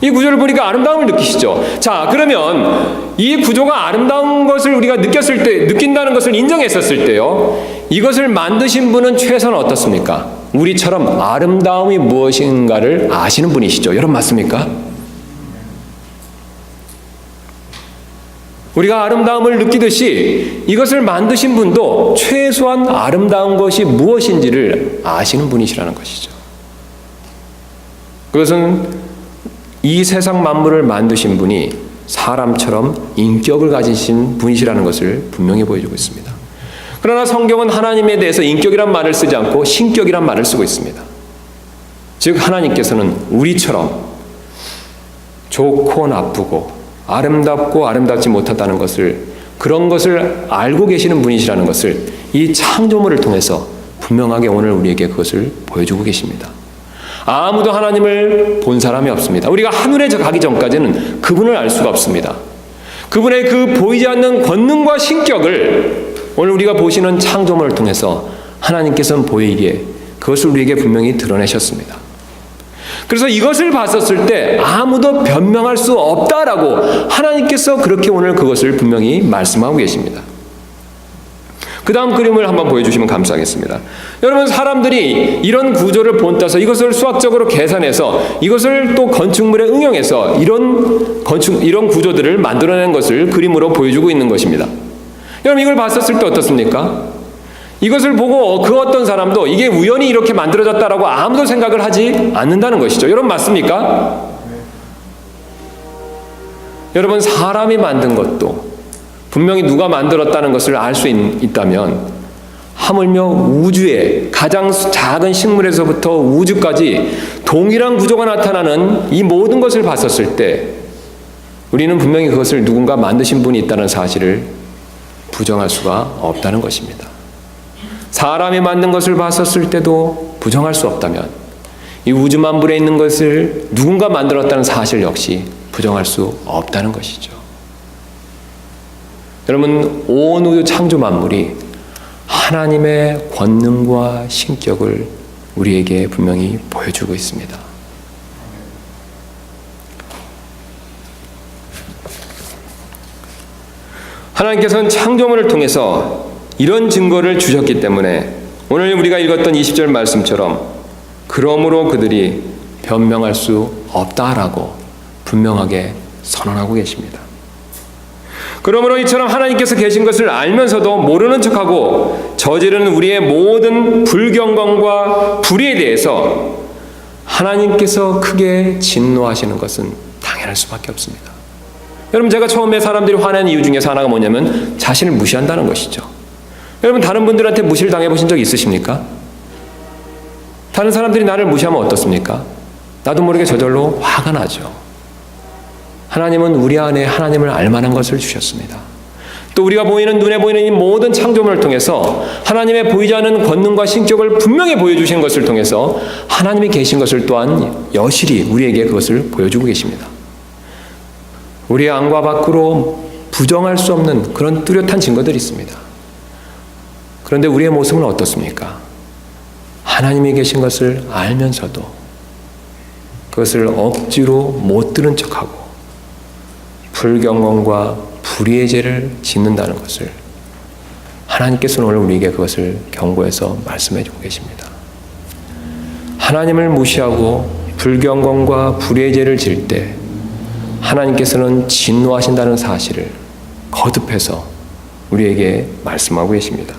A: 이 구조를 보니까 아름다움을 느끼시죠? 자, 그러면 이 구조가 아름다운 것을 우리가 느낀다는 것을 인정했었을 때요, 이것을 만드신 분은 최소한 어떻습니까? 우리처럼 아름다움이 무엇인가를 아시는 분이시죠. 여러분, 맞습니까? 우리가 아름다움을 느끼듯이 이것을 만드신 분도 최소한 아름다운 것이 무엇인지를 아시는 분이시라는 것이죠. 그것은 이 세상 만물을 만드신 분이 사람처럼 인격을 가지신 분이시라는 것을 분명히 보여주고 있습니다. 그러나 성경은 하나님에 대해서 인격이란 말을 쓰지 않고 신격이란 말을 쓰고 있습니다. 즉, 하나님께서는 우리처럼 좋고 나쁘고 아름답고 아름답지 못하다는 것을, 그런 것을 알고 계시는 분이시라는 것을 이 창조물을 통해서 분명하게 오늘 우리에게 그것을 보여주고 계십니다. 아무도 하나님을 본 사람이 없습니다. 우리가 하늘에 가기 전까지는 그분을 알 수가 없습니다. 그분의 그 보이지 않는 권능과 신격을 오늘 우리가 보시는 창조물을 통해서 하나님께서는 보이기에 그것을 우리에게 분명히 드러내셨습니다. 그래서 이것을 봤었을 때 아무도 변명할 수 없다라고 하나님께서 그렇게 오늘 그것을 분명히 말씀하고 계십니다. 그 다음 그림을 한번 보여주시면 감사하겠습니다. 여러분, 사람들이 이런 구조를 본따서 이것을 수학적으로 계산해서 이것을 또 건축물에 응용해서 이런 구조들을 만들어낸 것을 그림으로 보여주고 있는 것입니다. 여러분, 이걸 봤었을 때 어떻습니까? 이것을 보고 그 어떤 사람도 이게 우연히 이렇게 만들어졌다라고 아무도 생각을 하지 않는다는 것이죠. 여러분, 맞습니까? 여러분, 사람이 만든 것도 분명히 누가 만들었다는 것을 알 수 있다면, 하물며 우주의 가장 작은 식물에서부터 우주까지 동일한 구조가 나타나는 이 모든 것을 봤었을 때 우리는 분명히 그것을 누군가 만드신 분이 있다는 사실을 부정할 수가 없다는 것입니다. 사람이 만든 것을 봤었을 때도 부정할 수 없다면 이 우주 만물에 있는 것을 누군가 만들었다는 사실 역시 부정할 수 없다는 것이죠. 여러분, 온 우주 창조 만물이 하나님의 권능과 신격을 우리에게 분명히 보여주고 있습니다. 하나님께서는 창조물을 통해서 이런 증거를 주셨기 때문에 오늘 우리가 읽었던 20절 말씀처럼 그러므로 그들이 변명할 수 없다라고 분명하게 선언하고 계십니다. 그러므로 이처럼 하나님께서 계신 것을 알면서도 모르는 척하고 저지르는 우리의 모든 불경건과 불의에 대해서 하나님께서 크게 진노하시는 것은 당연할 수밖에 없습니다. 여러분, 제가 처음에 사람들이 화내는 이유 중에서 하나가 뭐냐면 자신을 무시한다는 것이죠. 여러분, 다른 분들한테 무시를 당해보신 적 있으십니까? 다른 사람들이 나를 무시하면 어떻습니까? 나도 모르게 저절로 화가 나죠. 하나님은 우리 안에 하나님을 알만한 것을 주셨습니다. 또 우리가 눈에 보이는 이 모든 창조물을 통해서 하나님의 보이지 않는 권능과 신격을 분명히 보여주신 것을 통해서 하나님이 계신 것을 또한 여실히 우리에게 그것을 보여주고 계십니다. 우리의 안과 밖으로 부정할 수 없는 그런 뚜렷한 증거들이 있습니다. 그런데 우리의 모습은 어떻습니까? 하나님이 계신 것을 알면서도 그것을 억지로 못 들은 척하고 불경건과 불의의 죄를 짓는다는 것을 하나님께서는 오늘 우리에게 그것을 경고해서 말씀해 주고 계십니다. 하나님을 무시하고 불경건과 불의의 죄를 질 때 하나님께서는 진노하신다는 사실을 거듭해서 우리에게 말씀하고 계십니다.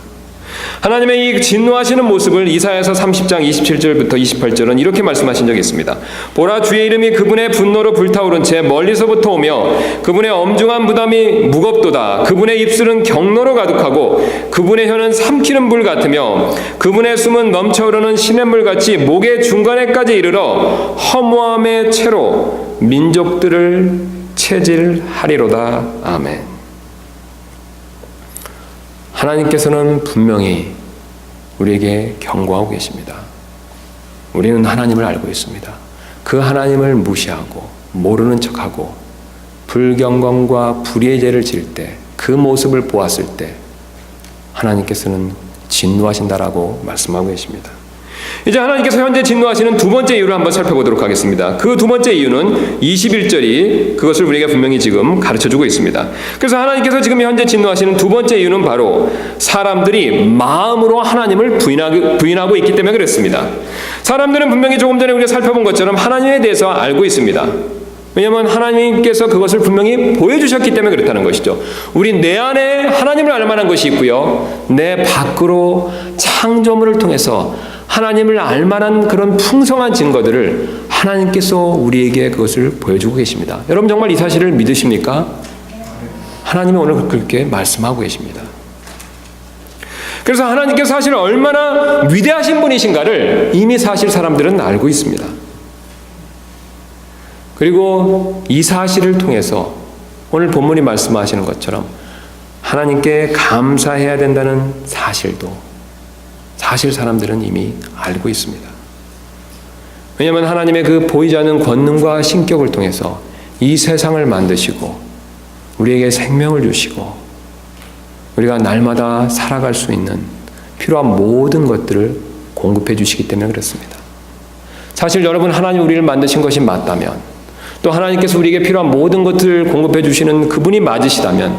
A: 하나님의 이 진노하시는 모습을 이사야서 30장 27절부터 28절은 이렇게 말씀하신 적이 있습니다. 보라, 주의 이름이 그분의 분노로 불타오른 채 멀리서부터 오며 그분의 엄중한 부담이 무겁도다. 그분의 입술은 경로로 가득하고 그분의 혀는 삼키는 불 같으며 그분의 숨은 넘쳐흐르는 시냇물같이 목의 중간에까지 이르러 허무함의 채로 민족들을 체질하리로다. 아멘. 하나님께서는 분명히 우리에게 경고하고 계십니다. 우리는 하나님을 알고 있습니다. 그 하나님을 무시하고 모르는 척하고 불경건과 불의의 죄를 질 때 그 모습을 보았을 때 하나님께서는 진노하신다라고 말씀하고 계십니다. 이제 하나님께서 현재 진노하시는 두 번째 이유를 한번 살펴보도록 하겠습니다. 그 두 번째 이유는 21절이 그것을 우리에게 분명히 지금 가르쳐주고 있습니다. 그래서 하나님께서 지금 현재 진노하시는 두 번째 이유는 바로 사람들이 마음으로 하나님을 부인하고 있기 때문에 그렇습니다. 사람들은 분명히 조금 전에 우리가 살펴본 것처럼 하나님에 대해서 알고 있습니다. 왜냐하면 하나님께서 그것을 분명히 보여주셨기 때문에 그렇다는 것이죠. 우리 내 안에 하나님을 알 만한 것이 있고요, 내 밖으로 창조물을 통해서 하나님을 알 만한 그런 풍성한 증거들을 하나님께서 우리에게 그것을 보여주고 계십니다. 여러분 정말 이 사실을 믿으십니까? 하나님이 오늘 그렇게 말씀하고 계십니다. 그래서 하나님께서 사실 얼마나 위대하신 분이신가를 이미 사실 사람들은 알고 있습니다. 그리고 이 사실을 통해서 오늘 본문이 말씀하시는 것처럼 하나님께 감사해야 된다는 사실도 사실 사람들은 이미 알고 있습니다. 왜냐하면 하나님의 그 보이지 않는 권능과 신격을 통해서 이 세상을 만드시고 우리에게 생명을 주시고 우리가 날마다 살아갈 수 있는 필요한 모든 것들을 공급해 주시기 때문에 그렇습니다. 사실 여러분, 하나님 우리를 만드신 것이 맞다면, 또 하나님께서 우리에게 필요한 모든 것들을 공급해 주시는 그분이 맞으시다면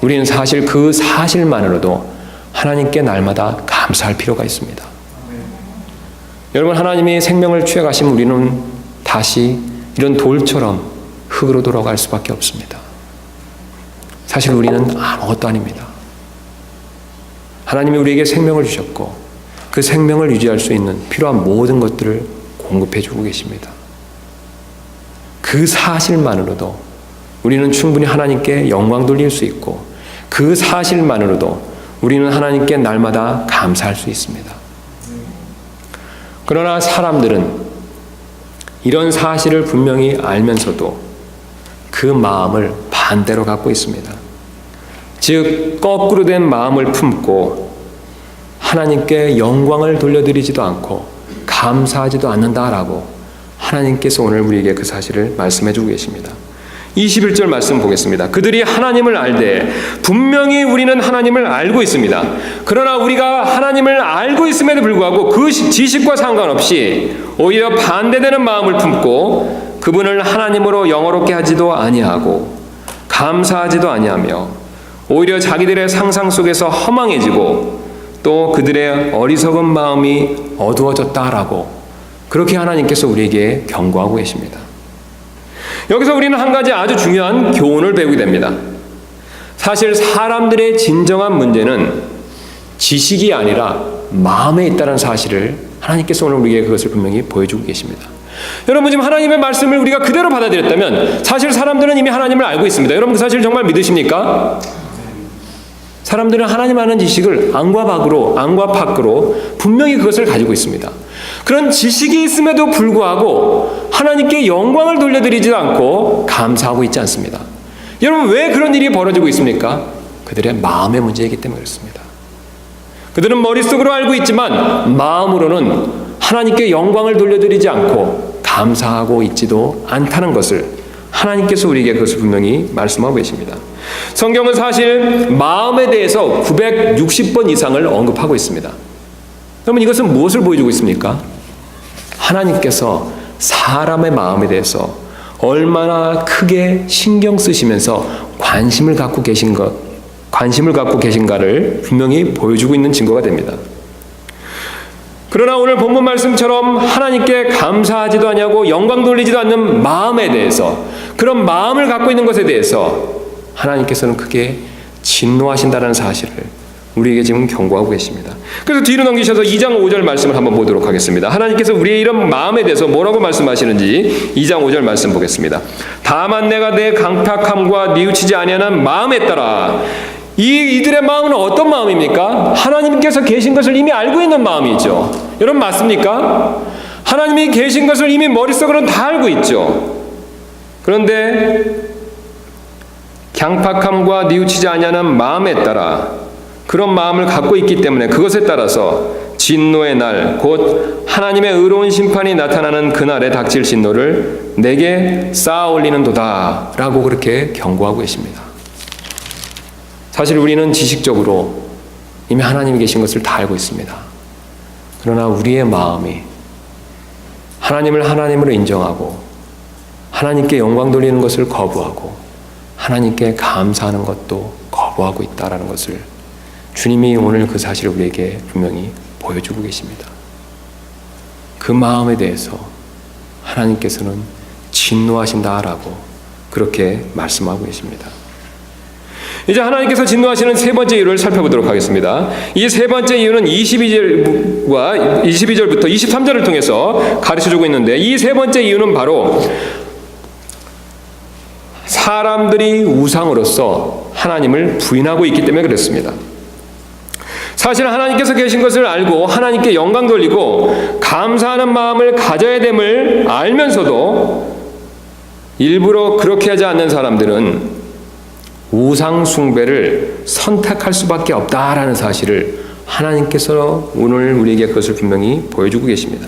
A: 우리는 사실 그 사실만으로도 하나님께 날마다 감사할 필요가 있습니다. 여러분, 하나님이 생명을 취해가시면 우리는 다시 이런 돌처럼 흙으로 돌아갈 수밖에 없습니다. 사실 우리는 아무것도 아닙니다. 하나님이 우리에게 생명을 주셨고 그 생명을 유지할 수 있는 필요한 모든 것들을 공급해 주고 계십니다. 그 사실만으로도 우리는 충분히 하나님께 영광 돌릴 수 있고 그 사실만으로도 우리는 하나님께 날마다 감사할 수 있습니다. 그러나 사람들은 이런 사실을 분명히 알면서도 그 마음을 반대로 갖고 있습니다. 즉 거꾸로 된 마음을 품고 하나님께 영광을 돌려드리지도 않고 감사하지도 않는다라고 하나님께서 오늘 우리에게 그 사실을 말씀해 주고 계십니다. 21절 말씀 보겠습니다. 그들이 하나님을 알되 분명히 우리는 하나님을 알고 있습니다. 그러나 우리가 하나님을 알고 있음에도 불구하고 그 지식과 상관없이 오히려 반대되는 마음을 품고 그분을 하나님으로 영화롭게 하지도 아니하고 감사하지도 아니하며 오히려 자기들의 상상 속에서 허망해지고 또 그들의 어리석은 마음이 어두워졌다라고 그렇게 하나님께서 우리에게 경고하고 계십니다. 여기서 우리는 한 가지 아주 중요한 교훈을 배우게 됩니다. 사실 사람들의 진정한 문제는 지식이 아니라 마음에 있다는 사실을 하나님께서 오늘 우리에게 그것을 분명히 보여주고 계십니다. 여러분, 지금 하나님의 말씀을 우리가 그대로 받아들였다면 사실 사람들은 이미 하나님을 알고 있습니다. 여러분 그 사실 정말 믿으십니까? 사람들은 하나님 아는 지식을 안과 밖으로 분명히 그것을 가지고 있습니다. 그런 지식이 있음에도 불구하고 하나님께 영광을 돌려드리지 않고 감사하고 있지 않습니다. 여러분, 왜 그런 일이 벌어지고 있습니까? 그들의 마음의 문제이기 때문에 그렇습니다. 그들은 머릿속으로 알고 있지만 마음으로는 하나님께 영광을 돌려드리지 않고 감사하고 있지도 않다는 것을 하나님께서 우리에게 그것을 분명히 말씀하고 계십니다. 성경은 사실 마음에 대해서 960번 이상을 언급하고 있습니다. 그러면 이것은 무엇을 보여주고 있습니까? 하나님께서 사람의 마음에 대해서 얼마나 크게 신경 쓰시면서 관심을 갖고 계신가를 분명히 보여주고 있는 증거가 됩니다. 그러나 오늘 본문 말씀처럼 하나님께 감사하지도 않냐고 영광 돌리지도 않는 마음에 대해서, 그런 마음을 갖고 있는 것에 대해서 하나님께서는 크게 진노하신다는 사실을 우리에게 지금 경고하고 계십니다. 그래서 뒤로 넘기셔서 2장 5절 말씀을 한번 보도록 하겠습니다. 하나님께서 우리의 이런 마음에 대해서 뭐라고 말씀하시는지 2장 5절 말씀 보겠습니다. 다만 내가 내 강팍함과 뉘우치지 아니하는 마음에 따라. 이들의 마음은 어떤 마음입니까? 하나님께서 계신 것을 이미 알고 있는 마음이죠. 여러분 맞습니까? 하나님이 계신 것을 이미 머릿속으로는 다 알고 있죠. 그런데 강팍함과 뉘우치지 아니하는 마음에 따라, 그런 마음을 갖고 있기 때문에 그것에 따라서 진노의 날, 곧 하나님의 의로운 심판이 나타나는 그날에 닥칠 진노를 내게 쌓아 올리는도다 라고 그렇게 경고하고 계십니다. 사실 우리는 지식적으로 이미 하나님이 계신 것을 다 알고 있습니다. 그러나 우리의 마음이 하나님을 하나님으로 인정하고 하나님께 영광 돌리는 것을 거부하고 하나님께 감사하는 것도 거부하고 있다라는 것을 주님이 오늘 그 사실을 우리에게 분명히 보여주고 계십니다. 그 마음에 대해서 하나님께서는 진노하신다라고 그렇게 말씀하고 계십니다. 이제 하나님께서 진노하시는 세 번째 이유를 살펴보도록 하겠습니다. 이 세 번째 이유는 22절부터 23절을 통해서 가르쳐주고 있는데, 이 세 번째 이유는 바로 사람들이 우상으로서 하나님을 부인하고 있기 때문에 그렇습니다. 사실 하나님께서 계신 것을 알고 하나님께 영광 돌리고 감사하는 마음을 가져야 됨을 알면서도 일부러 그렇게 하지 않는 사람들은 우상 숭배를 선택할 수밖에 없다라는 사실을 하나님께서 오늘 우리에게 그것을 분명히 보여주고 계십니다.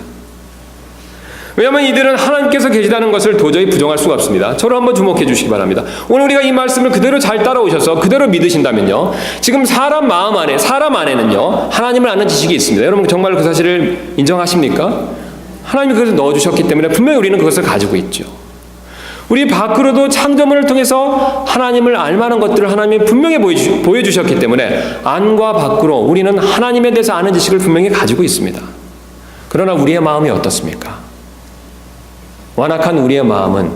A: 왜냐하면 이들은 하나님께서 계시다는 것을 도저히 부정할 수가 없습니다. 저를 한번 주목해 주시기 바랍니다. 오늘 우리가 이 말씀을 그대로 잘 따라오셔서 그대로 믿으신다면요, 지금 사람 안에는요 하나님을 아는 지식이 있습니다. 여러분 정말 그 사실을 인정하십니까? 하나님이 그것을 넣어주셨기 때문에 분명히 우리는 그것을 가지고 있죠. 우리 밖으로도 창조물을 통해서 하나님을 알만한 것들을 하나님이 분명히 보여주셨기 때문에 안과 밖으로 우리는 하나님에 대해서 아는 지식을 분명히 가지고 있습니다. 그러나 우리의 마음이 어떻습니까? 완악한 우리의 마음은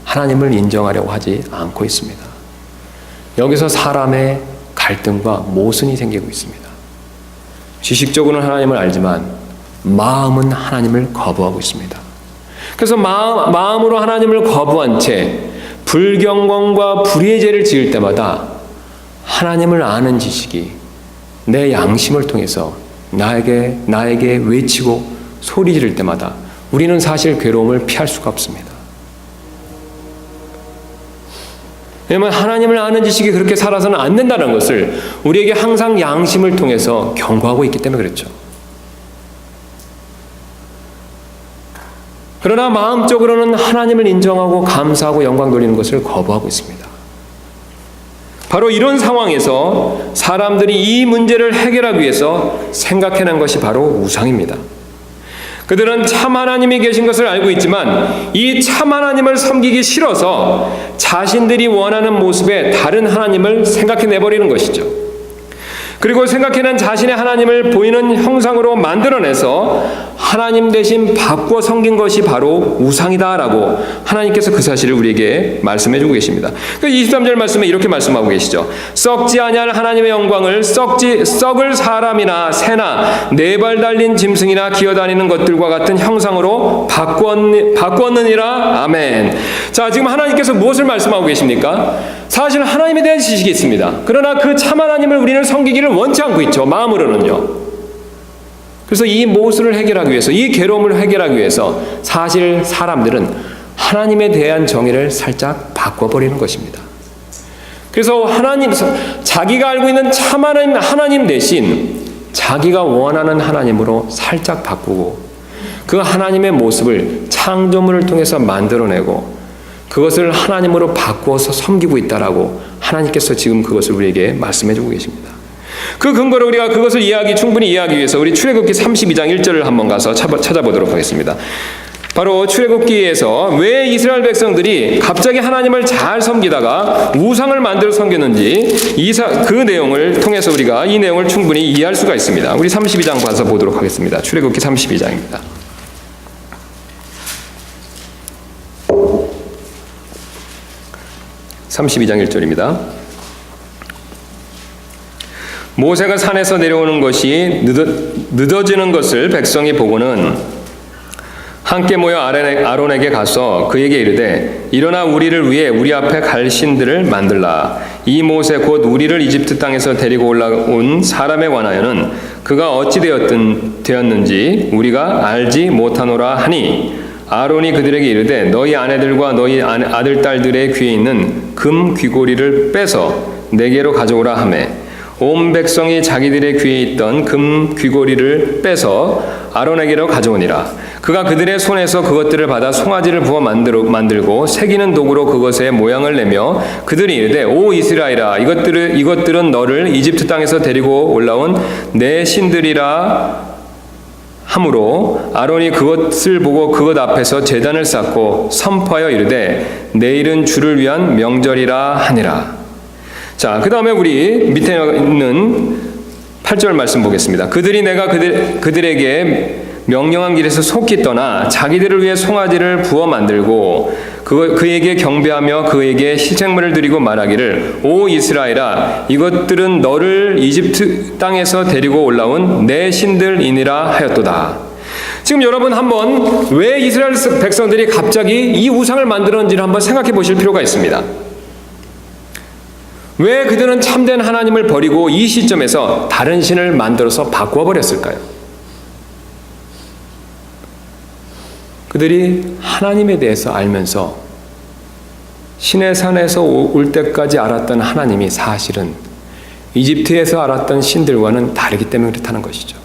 A: 하나님을 인정하려고 하지 않고 있습니다. 여기서 사람의 갈등과 모순이 생기고 있습니다. 지식적으로는 하나님을 알지만 마음은 하나님을 거부하고 있습니다. 그래서 마음으로 하나님을 거부한 채 불경건과 불의의 죄를 지을 때마다 하나님을 아는 지식이 내 양심을 통해서 나에게 외치고 소리 지를 때마다 우리는 사실 괴로움을 피할 수가 없습니다. 왜냐하면 하나님을 아는 지식이 그렇게 살아서는 안 된다는 것을 우리에게 항상 양심을 통해서 경고하고 있기 때문에 그렇죠. 그러나 마음적으로는 하나님을 인정하고 감사하고 영광 돌리는 것을 거부하고 있습니다. 바로 이런 상황에서 사람들이 이 문제를 해결하기 위해서 생각해낸 것이 바로 우상입니다. 그들은 참 하나님이 계신 것을 알고 있지만 이 참 하나님을 섬기기 싫어서 자신들이 원하는 모습의 다른 하나님을 생각해내버리는 것이죠. 그리고 생각해낸 자신의 하나님을 보이는 형상으로 만들어내서 하나님 대신 바꿔 섬긴 것이 바로 우상이다라고 하나님께서 그 사실을 우리에게 말씀해주고 계십니다. 23절 말씀에 이렇게 말씀하고 계시죠. 썩지 아니할 하나님의 영광을 썩을 사람이나 새나 네 발 달린 짐승이나 기어다니는 것들과 같은 형상으로 바꾸었느니라. 아멘. 자, 지금 하나님께서 무엇을 말씀하고 계십니까? 사실 하나님에 대한 지식이 있습니다. 그러나 그 참 하나님을 우리는 섬기기를 원치 않고 있죠. 마음으로는요. 그래서 이 모순을 해결하기 위해서, 이 괴로움을 해결하기 위해서 사실 사람들은 하나님에 대한 정의를 살짝 바꿔버리는 것입니다. 그래서 자기가 알고 있는 참 하나님 대신 자기가 원하는 하나님으로 살짝 바꾸고 그 하나님의 모습을 창조물을 통해서 만들어내고 그것을 하나님으로 바꾸어서 섬기고 있다라고 하나님께서 지금 그것을 우리에게 말씀해 주고 계십니다. 그 근거로 우리가 그것을 충분히 이해하기 위해서 우리 출애굽기 32장 1절을 한번 가서 찾아보도록 하겠습니다. 바로 출애굽기에서 왜 이스라엘 백성들이 갑자기 하나님을 잘 섬기다가 우상을 만들어 섬겼는지 그 내용을 통해서 우리가 이 내용을 충분히 이해할 수가 있습니다. 우리 32장 가서 보도록 하겠습니다. 출애굽기 32장입니다. (32장 1절입니다) 모세가 산에서 내려오는 것이 늦어지는 것을 백성이 보고는 함께 모여 아론에게 가서 그에게 이르되 일어나 우리를 위해 우리 앞에 갈 신들을 만들라. 이 모세 곧 우리를 이집트 땅에서 데리고 올라온 사람에 관하여는 그가 어찌 되었는지 우리가 알지 못하노라 하니 아론이 그들에게 이르되 너희 아내들과 너희 아들 딸들의 귀에 있는 금 귀고리를 빼서 내게로 가져오라 하매 온 백성이 자기들의 귀에 있던 금 귀고리를 빼서 아론에게로 가져오니라. 그가 그들의 손에서 그것들을 받아 송아지를 부어 만들고 새기는 도구로 그것의 모양을 내며 그들이 이르되 오 이스라엘아 이것들은 너를 이집트 땅에서 데리고 올라온 내 신들이라 하므로 아론이 그것을 보고 그것 앞에서 제단을 쌓고 선포하여 이르되 내일은 주를 위한 명절이라 하니라. 자, 그 다음에 우리 밑에 있는 8절 말씀 보겠습니다. 그들이 내가 그들에게 명령한 길에서 속히 떠나 자기들을 위해 송아지를 부어 만들고 그에게 경배하며 그에게 희생물을 드리고 말하기를 오 이스라엘아 이것들은 너를 이집트 땅에서 데리고 올라온 내 신들이니라 하였도다. 지금 여러분 한번 왜 이스라엘 백성들이 갑자기 이 우상을 만들었는지를 한번 생각해 보실 필요가 있습니다. 왜 그들은 참된 하나님을 버리고 이 시점에서 다른 신을 만들어서 바꾸어 버렸을까요? 그들이 하나님에 대해서 알면서 신의 산에서 올 때까지 알았던 하나님이 사실은 이집트에서 알았던 신들과는 다르기 때문에 그렇다는 것이죠.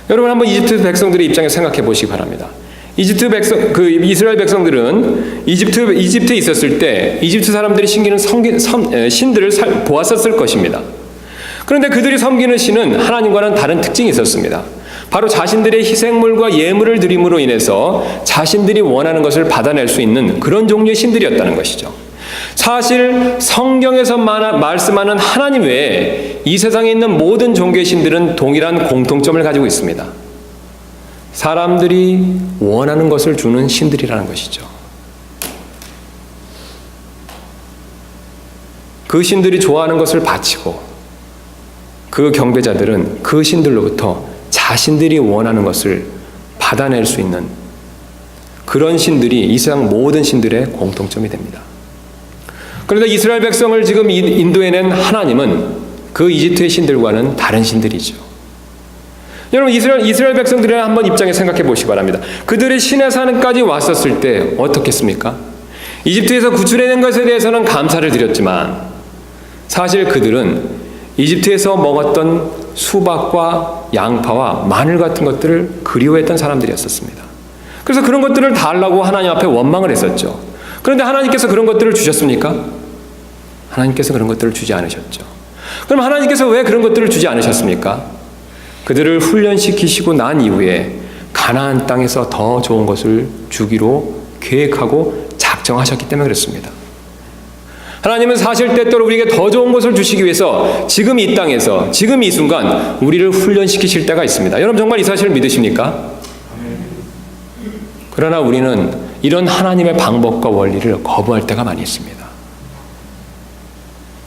A: 여러분 한번 이집트 백성들의 입장에서 생각해 보시기 바랍니다. 이스라엘 백성들은 이집트에 있었을 때 이집트 사람들이 섬기는 신들을 보았었을 것입니다. 그런데 그들이 섬기는 신은 하나님과는 다른 특징이 있었습니다. 바로 자신들의 희생물과 예물을 드림으로 인해서 자신들이 원하는 것을 받아낼 수 있는 그런 종류의 신들이었다는 것이죠. 사실 성경에서 말씀하는 하나님 외에 이 세상에 있는 모든 종교의 신들은 동일한 공통점을 가지고 있습니다. 사람들이 원하는 것을 주는 신들이라는 것이죠. 그 신들이 좋아하는 것을 바치고 그 경배자들은 그 신들로부터 자신들이 원하는 것을 받아낼 수 있는 그런 신들이 이 세상 모든 신들의 공통점이 됩니다. 그런데 이스라엘 백성을 지금 인도해낸 하나님은 그 이집트의 신들과는 다른 신들이죠. 여러분 이스라엘 백성들의 한번 입장에 생각해 보시기 바랍니다. 그들이 신의 산까지 왔었을 때 어떻겠습니까? 이집트에서 구출해낸 것에 대해서는 감사를 드렸지만 사실 그들은 이집트에서 먹었던 수박과 양파와 마늘 같은 것들을 그리워했던 사람들이었습니다. 그래서 그런 것들을 달라고 하나님 앞에 원망을 했었죠. 그런데 하나님께서 그런 것들을 주셨습니까? 하나님께서 그런 것들을 주지 않으셨죠. 그럼 하나님께서 왜 그런 것들을 주지 않으셨습니까? 그들을 훈련시키시고 난 이후에 가나안 땅에서 더 좋은 것을 주기로 계획하고 작정하셨기 때문에 그렇습니다. 하나님은 사실 때때로 우리에게 더 좋은 것을 주시기 위해서 지금 이 땅에서 지금 이 순간 우리를 훈련시키실 때가 있습니다. 여러분 정말 이 사실을 믿으십니까? 그러나 우리는 이런 하나님의 방법과 원리를 거부할 때가 많이 있습니다.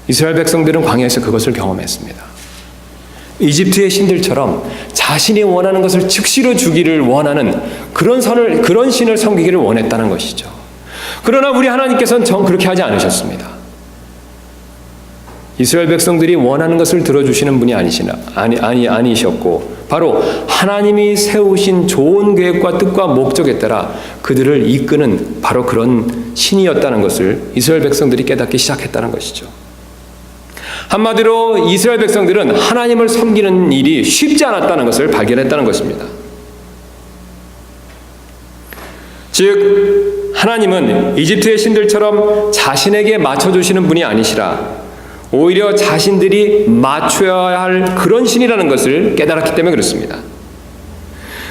A: 이스라엘 백성들은 광야에서 그것을 경험했습니다. 이집트의 신들처럼 자신이 원하는 것을 즉시로 주기를 원하는 그런 신을 섬기기를 원했다는 것이죠. 그러나 우리 하나님께서는 그렇게 하지 않으셨습니다. 이스라엘 백성들이 원하는 것을 들어주시는 분이 아니셨고 바로 하나님이 세우신 좋은 계획과 뜻과 목적에 따라 그들을 이끄는 바로 그런 신이었다는 것을 이스라엘 백성들이 깨닫기 시작했다는 것이죠. 한마디로 이스라엘 백성들은 하나님을 섬기는 일이 쉽지 않았다는 것을 발견했다는 것입니다. 즉 하나님은 이집트의 신들처럼 자신에게 맞춰주시는 분이 아니시라 오히려 자신들이 맞춰야 할 그런 신이라는 것을 깨달았기 때문에 그렇습니다.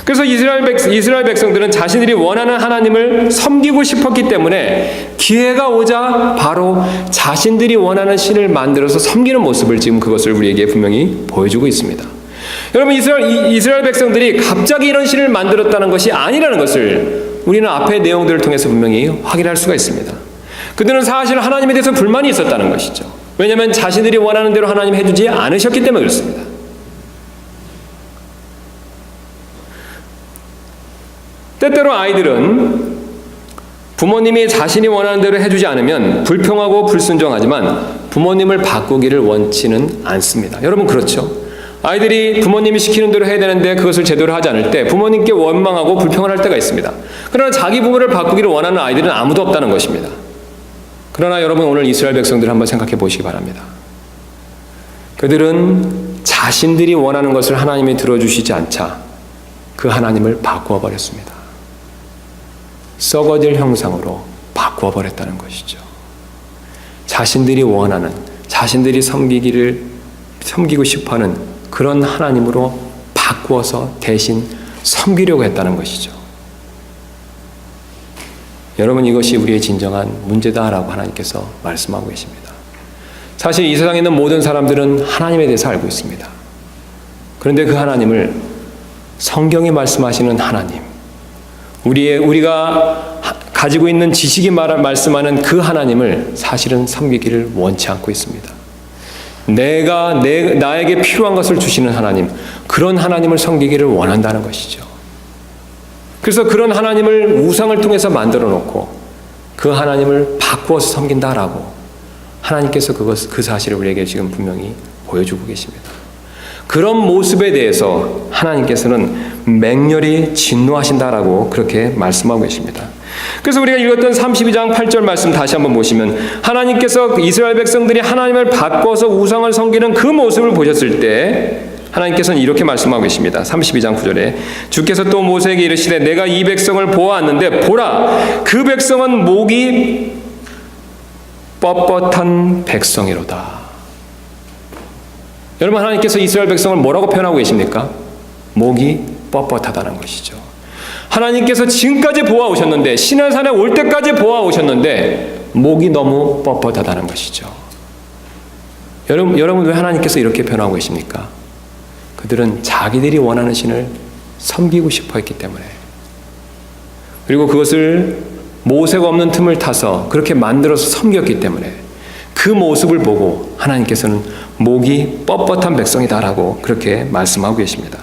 A: 그래서 이스라엘 백성들은 자신들이 원하는 하나님을 섬기고 싶었기 때문에 기회가 오자 바로 자신들이 원하는 신을 만들어서 섬기는 모습을 지금 그것을 우리에게 분명히 보여주고 있습니다. 여러분, 이스라엘 백성들이 갑자기 이런 신을 만들었다는 것이 아니라는 것을 우리는 앞의 내용들을 통해서 분명히 확인할 수가 있습니다. 그들은 사실 하나님에 대해서 불만이 있었다는 것이죠. 왜냐하면 자신들이 원하는 대로 하나님 해주지 않으셨기 때문에 그렇습니다. 때때로 아이들은 부모님이 자신이 원하는 대로 해주지 않으면 불평하고 불순종하지만 부모님을 바꾸기를 원치는 않습니다. 여러분 그렇죠? 아이들이 부모님이 시키는 대로 해야 되는데 그것을 제대로 하지 않을 때 부모님께 원망하고 불평을 할 때가 있습니다. 그러나 자기 부모를 바꾸기를 원하는 아이들은 아무도 없다는 것입니다. 그러나 여러분 오늘 이스라엘 백성들을 한번 생각해 보시기 바랍니다. 그들은 자신들이 원하는 것을 하나님이 들어주시지 않자 그 하나님을 바꾸어 버렸습니다. 썩어질 형상으로 바꾸어 버렸다는 것이죠. 자신들이 원하는, 자신들이 섬기고 싶어하는 그런 하나님으로 바꾸어서 대신 섬기려고 했다는 것이죠. 여러분 이것이 우리의 진정한 문제다라고 하나님께서 말씀하고 계십니다. 사실 이 세상에 있는 모든 사람들은 하나님에 대해서 알고 있습니다. 그런데 그 하나님을 성경이 말씀하시는 하나님, 우리가 가지고 있는 지식이 말씀하는 그 하나님을 사실은 섬기기를 원치 않고 있습니다. 나에게 필요한 것을 주시는 하나님, 그런 하나님을 섬기기를 원한다는 것이죠. 그래서 그런 하나님을 우상을 통해서 만들어 놓고 그 하나님을 바꾸어서 섬긴다라고 하나님께서 그 사실을 우리에게 지금 분명히 보여주고 계십니다. 그런 모습에 대해서 하나님께서는 맹렬히 진노하신다라고 그렇게 말씀하고 계십니다. 그래서 우리가 읽었던 32장 8절 말씀 다시 한번 보시면 하나님께서 이스라엘 백성들이 하나님을 바꿔서 우상을 섬기는 그 모습을 보셨을 때 하나님께서는 이렇게 말씀하고 계십니다. 32장 9절에 주께서 또 모세에게 이르시되 내가 이 백성을 보았는데 보라 그 백성은 목이 뻣뻣한 백성이로다. 여러분 하나님께서 이스라엘 백성을 뭐라고 표현하고 계십니까? 목이 뻣뻣하다는 것이죠. 하나님께서 지금까지 보아오셨는데 시내산에 올 때까지 보아오셨는데 목이 너무 뻣뻣하다는 것이죠. 여러분 왜 하나님께서 이렇게 표현하고 계십니까? 그들은 자기들이 원하는 신을 섬기고 싶어 했기 때문에 그리고 그것을 모세가 없는 틈을 타서 그렇게 만들어서 섬겼기 때문에 그 모습을 보고 하나님께서는 목이 뻣뻣한 백성이다라고 그렇게 말씀하고 계십니다.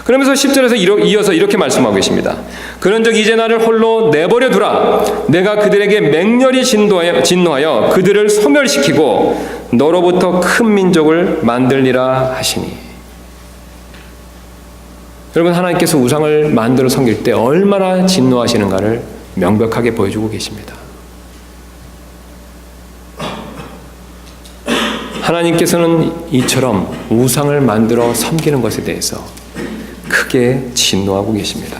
A: 그러면서 10절에서 이어서 이렇게 말씀하고 계십니다. 그런즉 이제 나를 홀로 내버려 두라. 내가 그들에게 맹렬히 진노하여 그들을 소멸시키고 너로부터 큰 민족을 만들리라 하시니. 여러분 하나님께서 우상을 만들어 섬길 때 얼마나 진노하시는가를 명백하게 보여주고 계십니다. 하나님께서는 이처럼 우상을 만들어 섬기는 것에 대해서 크게 진노하고 계십니다.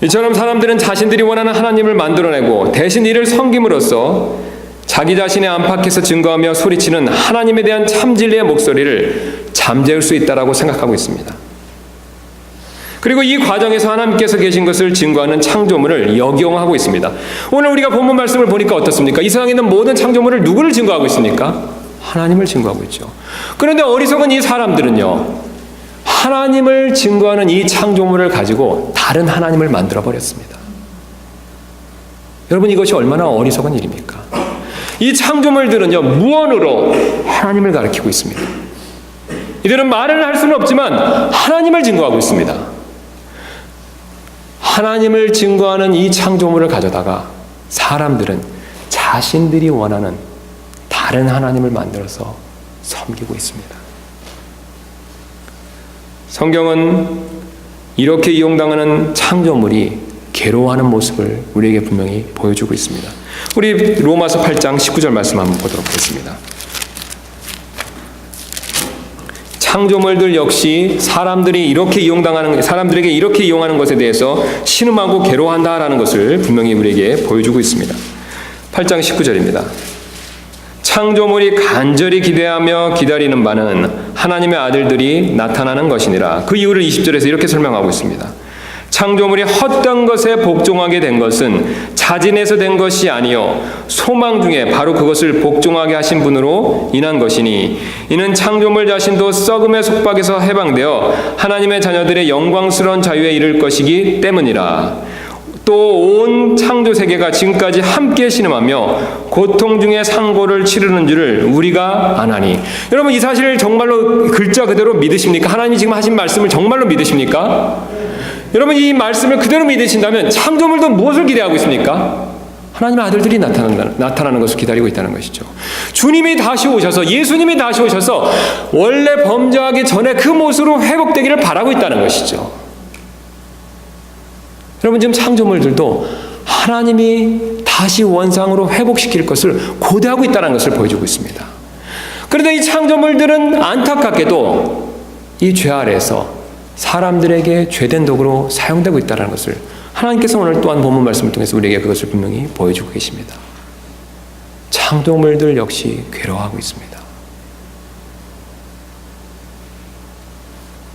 A: 이처럼 사람들은 자신들이 원하는 하나님을 만들어내고 대신 이를 섬김으로써 자기 자신의 안팎에서 증거하며 소리치는 하나님에 대한 참진리의 목소리를 잠재울 수 있다라고 생각하고 있습니다. 그리고 이 과정에서 하나님께서 계신 것을 증거하는 창조물을 역용하고 있습니다. 오늘 우리가 본문 말씀을 보니까 어떻습니까? 이 세상에 있는 모든 창조물을 누구를 증거하고 있습니까? 하나님을 증거하고 있죠. 그런데 어리석은 이 사람들은요, 하나님을 증거하는 이 창조물을 가지고 다른 하나님을 만들어 버렸습니다. 여러분 이것이 얼마나 어리석은 일입니까? 이 창조물들은요 무언으로 하나님을 가리키고 있습니다. 이들은 말을 할 수는 없지만 하나님을 증거하고 있습니다. 하나님을 증거하는 이 창조물을 가져다가 사람들은 자신들이 원하는 다른 하나님을 만들어서 섬기고 있습니다. 성경은 이렇게 이용당하는 창조물이 괴로워하는 모습을 우리에게 분명히 보여주고 있습니다. 우리 로마서 8장 19절 말씀 한번 보도록 하겠습니다. 창조물들 역시 사람들에게 이렇게 이용하는 것에 대해서 신음하고 괴로워한다라는 것을 분명히 우리에게 보여주고 있습니다. 8장 19절입니다. 창조물이 간절히 기대하며 기다리는 바는 하나님의 아들들이 나타나는 것이니라. 그 이유를 20절에서 이렇게 설명하고 있습니다. 창조물이 헛된 것에 복종하게 된 것은 자진해서 된 것이 아니요 소망 중에 바로 그것을 복종하게 하신 분으로 인한 것이니 이는 창조물 자신도 썩음의 속박에서 해방되어 하나님의 자녀들의 영광스러운 자유에 이를 것이기 때문이라. 또 온 창조 세계가 지금까지 함께 신음하며 고통 중에 상고를 치르는 줄을 우리가 아나니. 여러분, 이 사실을 정말로 글자 그대로 믿으십니까? 하나님이 지금 하신 말씀을 정말로 믿으십니까? 여러분, 이 말씀을 그대로 믿으신다면 창조물도 무엇을 기대하고 있습니까? 하나님의 아들들이 나타나는 것을 기다리고 있다는 것이죠. 주님이 다시 오셔서, 예수님이 다시 오셔서 원래 범죄하기 전에 그 모습으로 회복되기를 바라고 있다는 것이죠. 여러분, 지금 창조물들도 하나님이 다시 원상으로 회복시킬 것을 고대하고 있다는 것을 보여주고 있습니다. 그런데 이 창조물들은 안타깝게도 이 죄 아래에서 사람들에게 죄된 도구로 사용되고 있다는 것을 하나님께서 오늘 또한 본문 말씀을 통해서 우리에게 그것을 분명히 보여주고 계십니다. 창조물들 역시 괴로워하고 있습니다.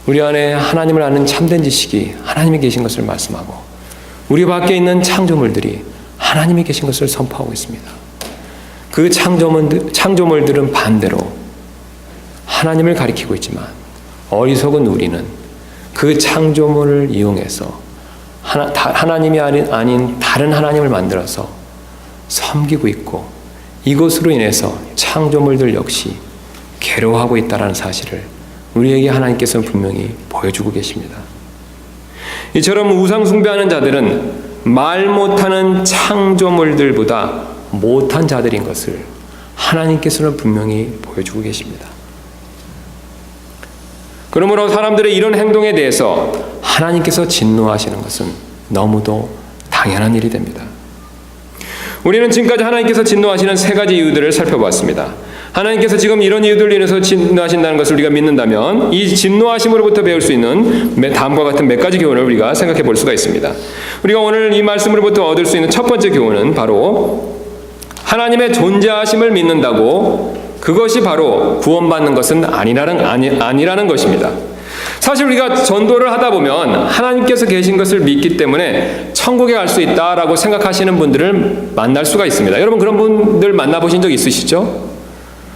A: 우리 안에 하나님을 아는 참된 지식이 하나님이 계신 것을 말씀하고 우리 밖에 있는 창조물들이 하나님이 계신 것을 선포하고 있습니다. 그 창조물들은 반대로 하나님을 가리키고 있지만 어리석은 우리는 그 창조물을 이용해서 하나님이 아닌 다른 하나님을 만들어서 섬기고 있고 이것으로 인해서 창조물들 역시 괴로워하고 있다는 사실을 우리에게 하나님께서는 분명히 보여주고 계십니다. 이처럼 우상 숭배하는 자들은 말 못하는 창조물들보다 못한 자들인 것을 하나님께서는 분명히 보여주고 계십니다. 그러므로 사람들의 이런 행동에 대해서 하나님께서 진노하시는 것은 너무도 당연한 일이 됩니다. 우리는 지금까지 하나님께서 진노하시는 세 가지 이유들을 살펴보았습니다. 하나님께서 지금 이런 이유들로 인해서 진노하신다는 것을 우리가 믿는다면 이 진노하심으로부터 배울 수 있는 다음과 같은 몇 가지 교훈을 우리가 생각해 볼 수가 있습니다. 우리가 오늘 이 말씀으로부터 얻을 수 있는 첫 번째 교훈은 바로 하나님의 존재하심을 믿는다고 그것이 바로 구원받는 것은 아니라는 것입니다. 사실 우리가 전도를 하다 보면 하나님께서 계신 것을 믿기 때문에 천국에 갈 수 있다라고 생각하시는 분들을 만날 수가 있습니다. 여러분, 그런 분들 만나보신 적 있으시죠?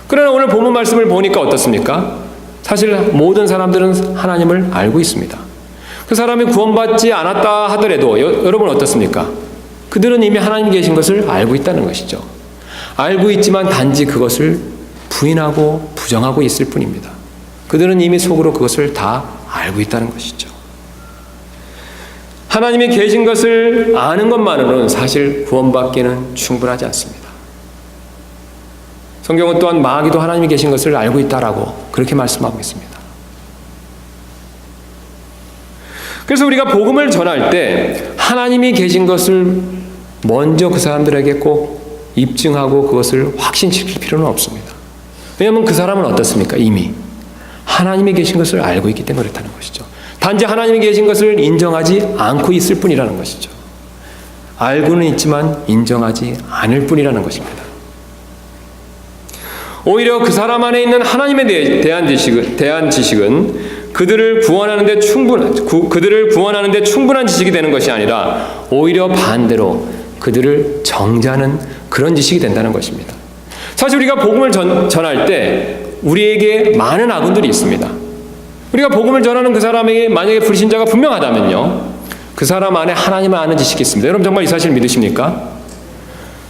A: 그러나 오늘 본문 말씀을 보니까 어떻습니까? 사실 모든 사람들은 하나님을 알고 있습니다. 그 사람이 구원받지 않았다 하더라도 여러분 어떻습니까? 그들은 이미 하나님 계신 것을 알고 있다는 것이죠. 알고 있지만 단지 그것을 부인하고 부정하고 있을 뿐입니다. 그들은 이미 속으로 그것을 다 알고 있다는 것이죠. 하나님이 계신 것을 아는 것만으로는 사실 구원받기는 충분하지 않습니다. 성경은 또한 마귀도 하나님이 계신 것을 알고 있다라고 그렇게 말씀하고 있습니다. 그래서 우리가 복음을 전할 때 하나님이 계신 것을 먼저 그 사람들에게 꼭 입증하고 그것을 확신시킬 필요는 없습니다. 왜냐하면 그 사람은 어떻습니까? 이미 하나님이 계신 것을 알고 있기 때문에 그렇다는 것이죠. 단지 하나님이 계신 것을 인정하지 않고 있을 뿐이라는 것이죠. 알고는 있지만 인정하지 않을 뿐이라는 것입니다. 오히려 그 사람 안에 있는 하나님에 대한 지식은 그들을 구원하는 데 충분한 지식이 되는 것이 아니라 오히려 반대로 그들을 정죄하는 그런 지식이 된다는 것입니다. 사실 우리가 복음을 전할 때 우리에게 많은 아군들이 있습니다. 우리가 복음을 전하는 그 사람에게 만약에 불신자가 분명하다면요, 그 사람 안에 하나님을 아는 지식이 있습니다. 여러분 정말 이 사실 믿으십니까?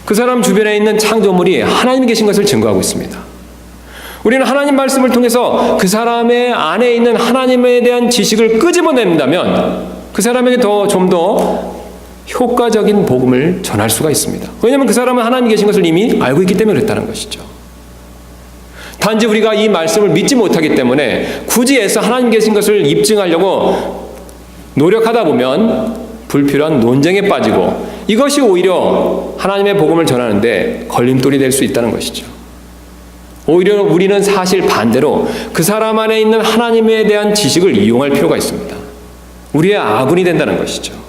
A: 그 사람 주변에 있는 창조물이 하나님이 계신 것을 증거하고 있습니다. 우리는 하나님 말씀을 통해서 그 사람의 안에 있는 하나님에 대한 지식을 끄집어낸다면 그 사람에게 좀 더 효과적인 복음을 전할 수가 있습니다. 왜냐하면 그 사람은 하나님 계신 것을 이미 알고 있기 때문에 그랬다는 것이죠. 단지 우리가 이 말씀을 믿지 못하기 때문에 굳이 애써 하나님 계신 것을 입증하려고 노력하다 보면 불필요한 논쟁에 빠지고 이것이 오히려 하나님의 복음을 전하는데 걸림돌이 될 수 있다는 것이죠. 오히려 우리는 사실 반대로 그 사람 안에 있는 하나님에 대한 지식을 이용할 필요가 있습니다. 우리의 아군이 된다는 것이죠.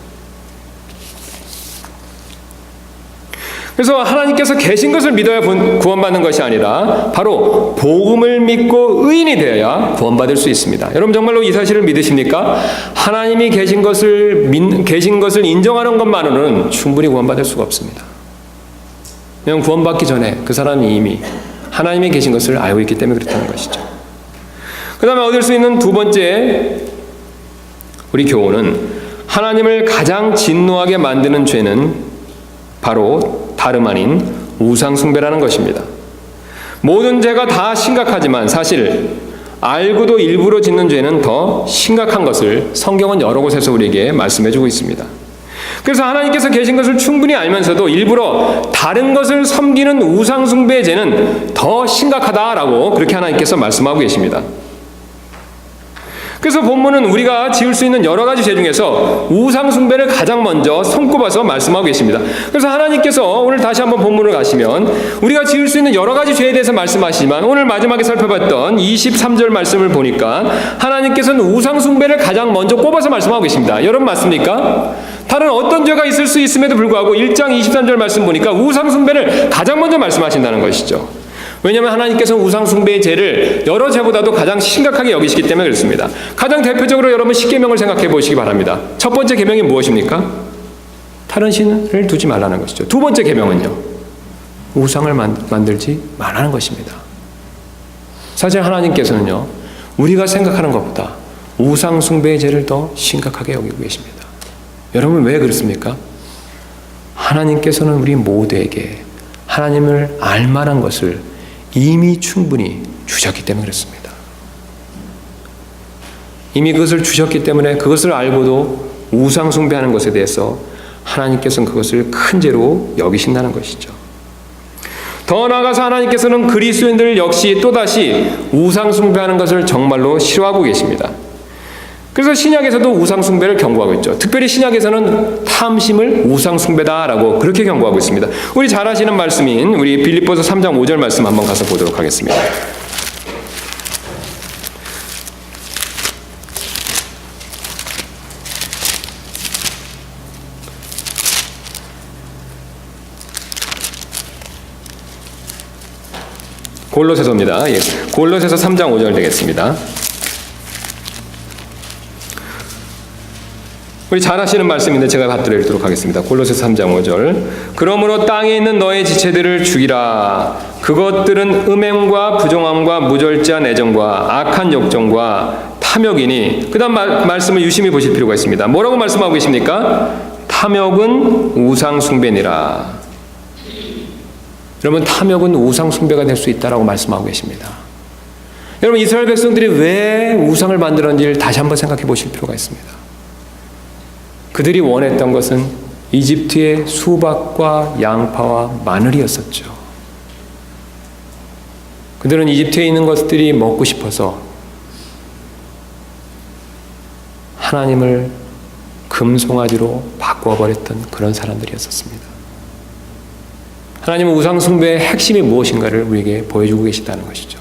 A: 그래서 하나님께서 계신 것을 믿어야 구원받는 것이 아니라 바로 복음을 믿고 의인이 되어야 구원받을 수 있습니다. 여러분 정말로 이 사실을 믿으십니까? 하나님이 계신 것을 인정하는 것만으로는 충분히 구원받을 수가 없습니다. 그냥 구원받기 전에 그 사람이 이미 하나님이 계신 것을 알고 있기 때문에 그렇다는 것이죠. 그 다음에 얻을 수 있는 두 번째 우리 교훈은 하나님을 가장 진노하게 만드는 죄는 바로 다름 아닌 우상 숭배라는 것입니다. 모든 죄가 다 심각하지만 사실 알고도 일부러 짓는 죄는 더 심각한 것을 성경은 여러 곳에서 우리에게 말씀해주고 있습니다. 그래서 하나님께서 계신 것을 충분히 알면서도 일부러 다른 것을 섬기는 우상 숭배의 죄는 더 심각하다라고 그렇게 하나님께서 말씀하고 계십니다. 그래서 본문은 우리가 지을 수 있는 여러 가지 죄 중에서 우상 숭배를 가장 먼저 손꼽아서 말씀하고 계십니다. 그래서 하나님께서 오늘 다시 한번 본문을 가시면 우리가 지을 수 있는 여러 가지 죄에 대해서 말씀하시지만 오늘 마지막에 살펴봤던 23절 말씀을 보니까 하나님께서는 우상 숭배를 가장 먼저 꼽아서 말씀하고 계십니다. 여러분 맞습니까? 다른 어떤 죄가 있을 수 있음에도 불구하고 1장 23절 말씀 보니까 우상 숭배를 가장 먼저 말씀하신다는 것이죠. 왜냐하면 하나님께서는 우상 숭배의 죄를 여러 죄보다도 가장 심각하게 여기시기 때문에 그렇습니다. 가장 대표적으로 여러분 10계명을 생각해 보시기 바랍니다. 첫 번째 계명이 무엇입니까? 다른 신을 두지 말라는 것이죠. 두 번째 계명은요, 우상을 만들지 말라는 것입니다. 사실 하나님께서는요, 우리가 생각하는 것보다 우상 숭배의 죄를 더 심각하게 여기고 계십니다. 여러분 왜 그렇습니까? 하나님께서는 우리 모두에게 하나님을 알만한 것을 이미 충분히 주셨기 때문에 그렇습니다. 이미 그것을 주셨기 때문에 그것을 알고도 우상 숭배하는 것에 대해서 하나님께서는 그것을 큰 죄로 여기신다는 것이죠. 더 나아가서 하나님께서는 그리스도인들 역시 또다시 우상 숭배하는 것을 정말로 싫어하고 계십니다. 그래서 신약에서도 우상 숭배를 경고하고 있죠. 특별히 신약에서는 탐심을 우상 숭배다라고 그렇게 경고하고 있습니다. 우리 잘 아시는 말씀인 우리 빌립보서 3장 5절 말씀 한번 가서 보도록 하겠습니다. 골로새서입니다. 예. 골로새서 3장 5절 되겠습니다. 우리 잘 아시는 말씀인데 제가 받들어드리도록 하겠습니다. 골로새서 3장 5절. 그러므로 땅에 있는 너의 지체들을 죽이라. 그것들은 음행과 부정함과 무절제한 애정과 악한 욕정과 탐욕이니. 그 다음 말씀을 유심히 보실 필요가 있습니다. 뭐라고 말씀하고 계십니까? 탐욕은 우상 숭배니라. 여러분 탐욕은 우상 숭배가 될 수 있다라고 말씀하고 계십니다. 여러분 이스라엘 백성들이 왜 우상을 만들었는지를 다시 한번 생각해 보실 필요가 있습니다. 그들이 원했던 것은 이집트의 수박과 양파와 마늘이었었죠. 그들은 이집트에 있는 것들이 먹고 싶어서 하나님을 금송아지로 바꿔버렸던 그런 사람들이었었습니다. 하나님은 우상 숭배의 핵심이 무엇인가를 우리에게 보여주고 계시다는 것이죠.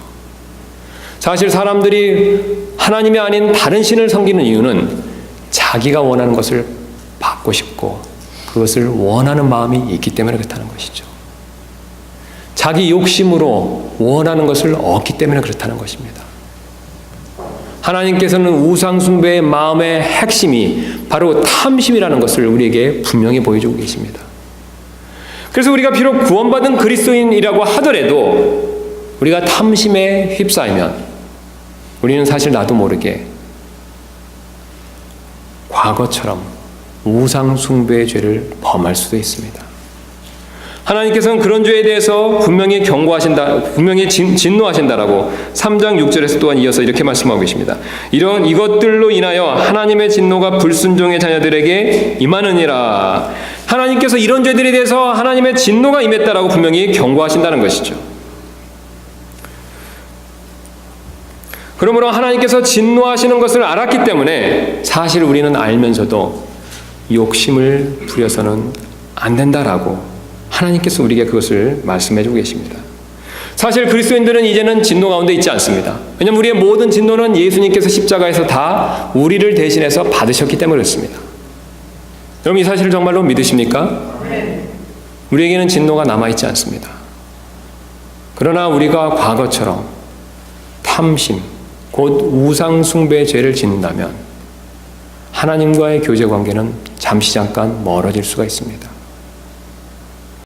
A: 사실 사람들이 하나님이 아닌 다른 신을 섬기는 이유는 자기가 원하는 것을 받고 싶고 그것을 원하는 마음이 있기 때문에 그렇다는 것이죠. 자기 욕심으로 원하는 것을 얻기 때문에 그렇다는 것입니다. 하나님께서는 우상 숭배의 마음의 핵심이 바로 탐심이라는 것을 우리에게 분명히 보여주고 계십니다. 그래서 우리가 비록 구원받은 그리스도인이라고 하더라도 우리가 탐심에 휩싸이면 우리는 사실 나도 모르게 과거처럼 우상 숭배의 죄를 범할 수도 있습니다. 하나님께서는 그런 죄에 대해서 분명히 분명히 진노하신다라고 3장 6절에서 또한 이어서 이렇게 말씀하고 계십니다. 이것들로 인하여 하나님의 진노가 불순종의 자녀들에게 임하느니라. 하나님께서 이런 죄들에 대해서 하나님의 진노가 임했다라고 분명히 경고하신다는 것이죠. 그러므로 하나님께서 진노하시는 것을 알았기 때문에 사실 우리는 알면서도 욕심을 부려서는 안 된다라고 하나님께서 우리에게 그것을 말씀해주고 계십니다. 사실 그리스도인들은 이제는 진노 가운데 있지 않습니다. 왜냐하면 우리의 모든 진노는 예수님께서 십자가에서 다 우리를 대신해서 받으셨기 때문에 그렇습니다. 여러분 이 사실을 정말로 믿으십니까? 우리에게는 진노가 남아있지 않습니다. 그러나 우리가 과거처럼 탐심, 곧 우상숭배의 죄를 짓는다면 하나님과의 교제관계는 잠시 잠깐 멀어질 수가 있습니다.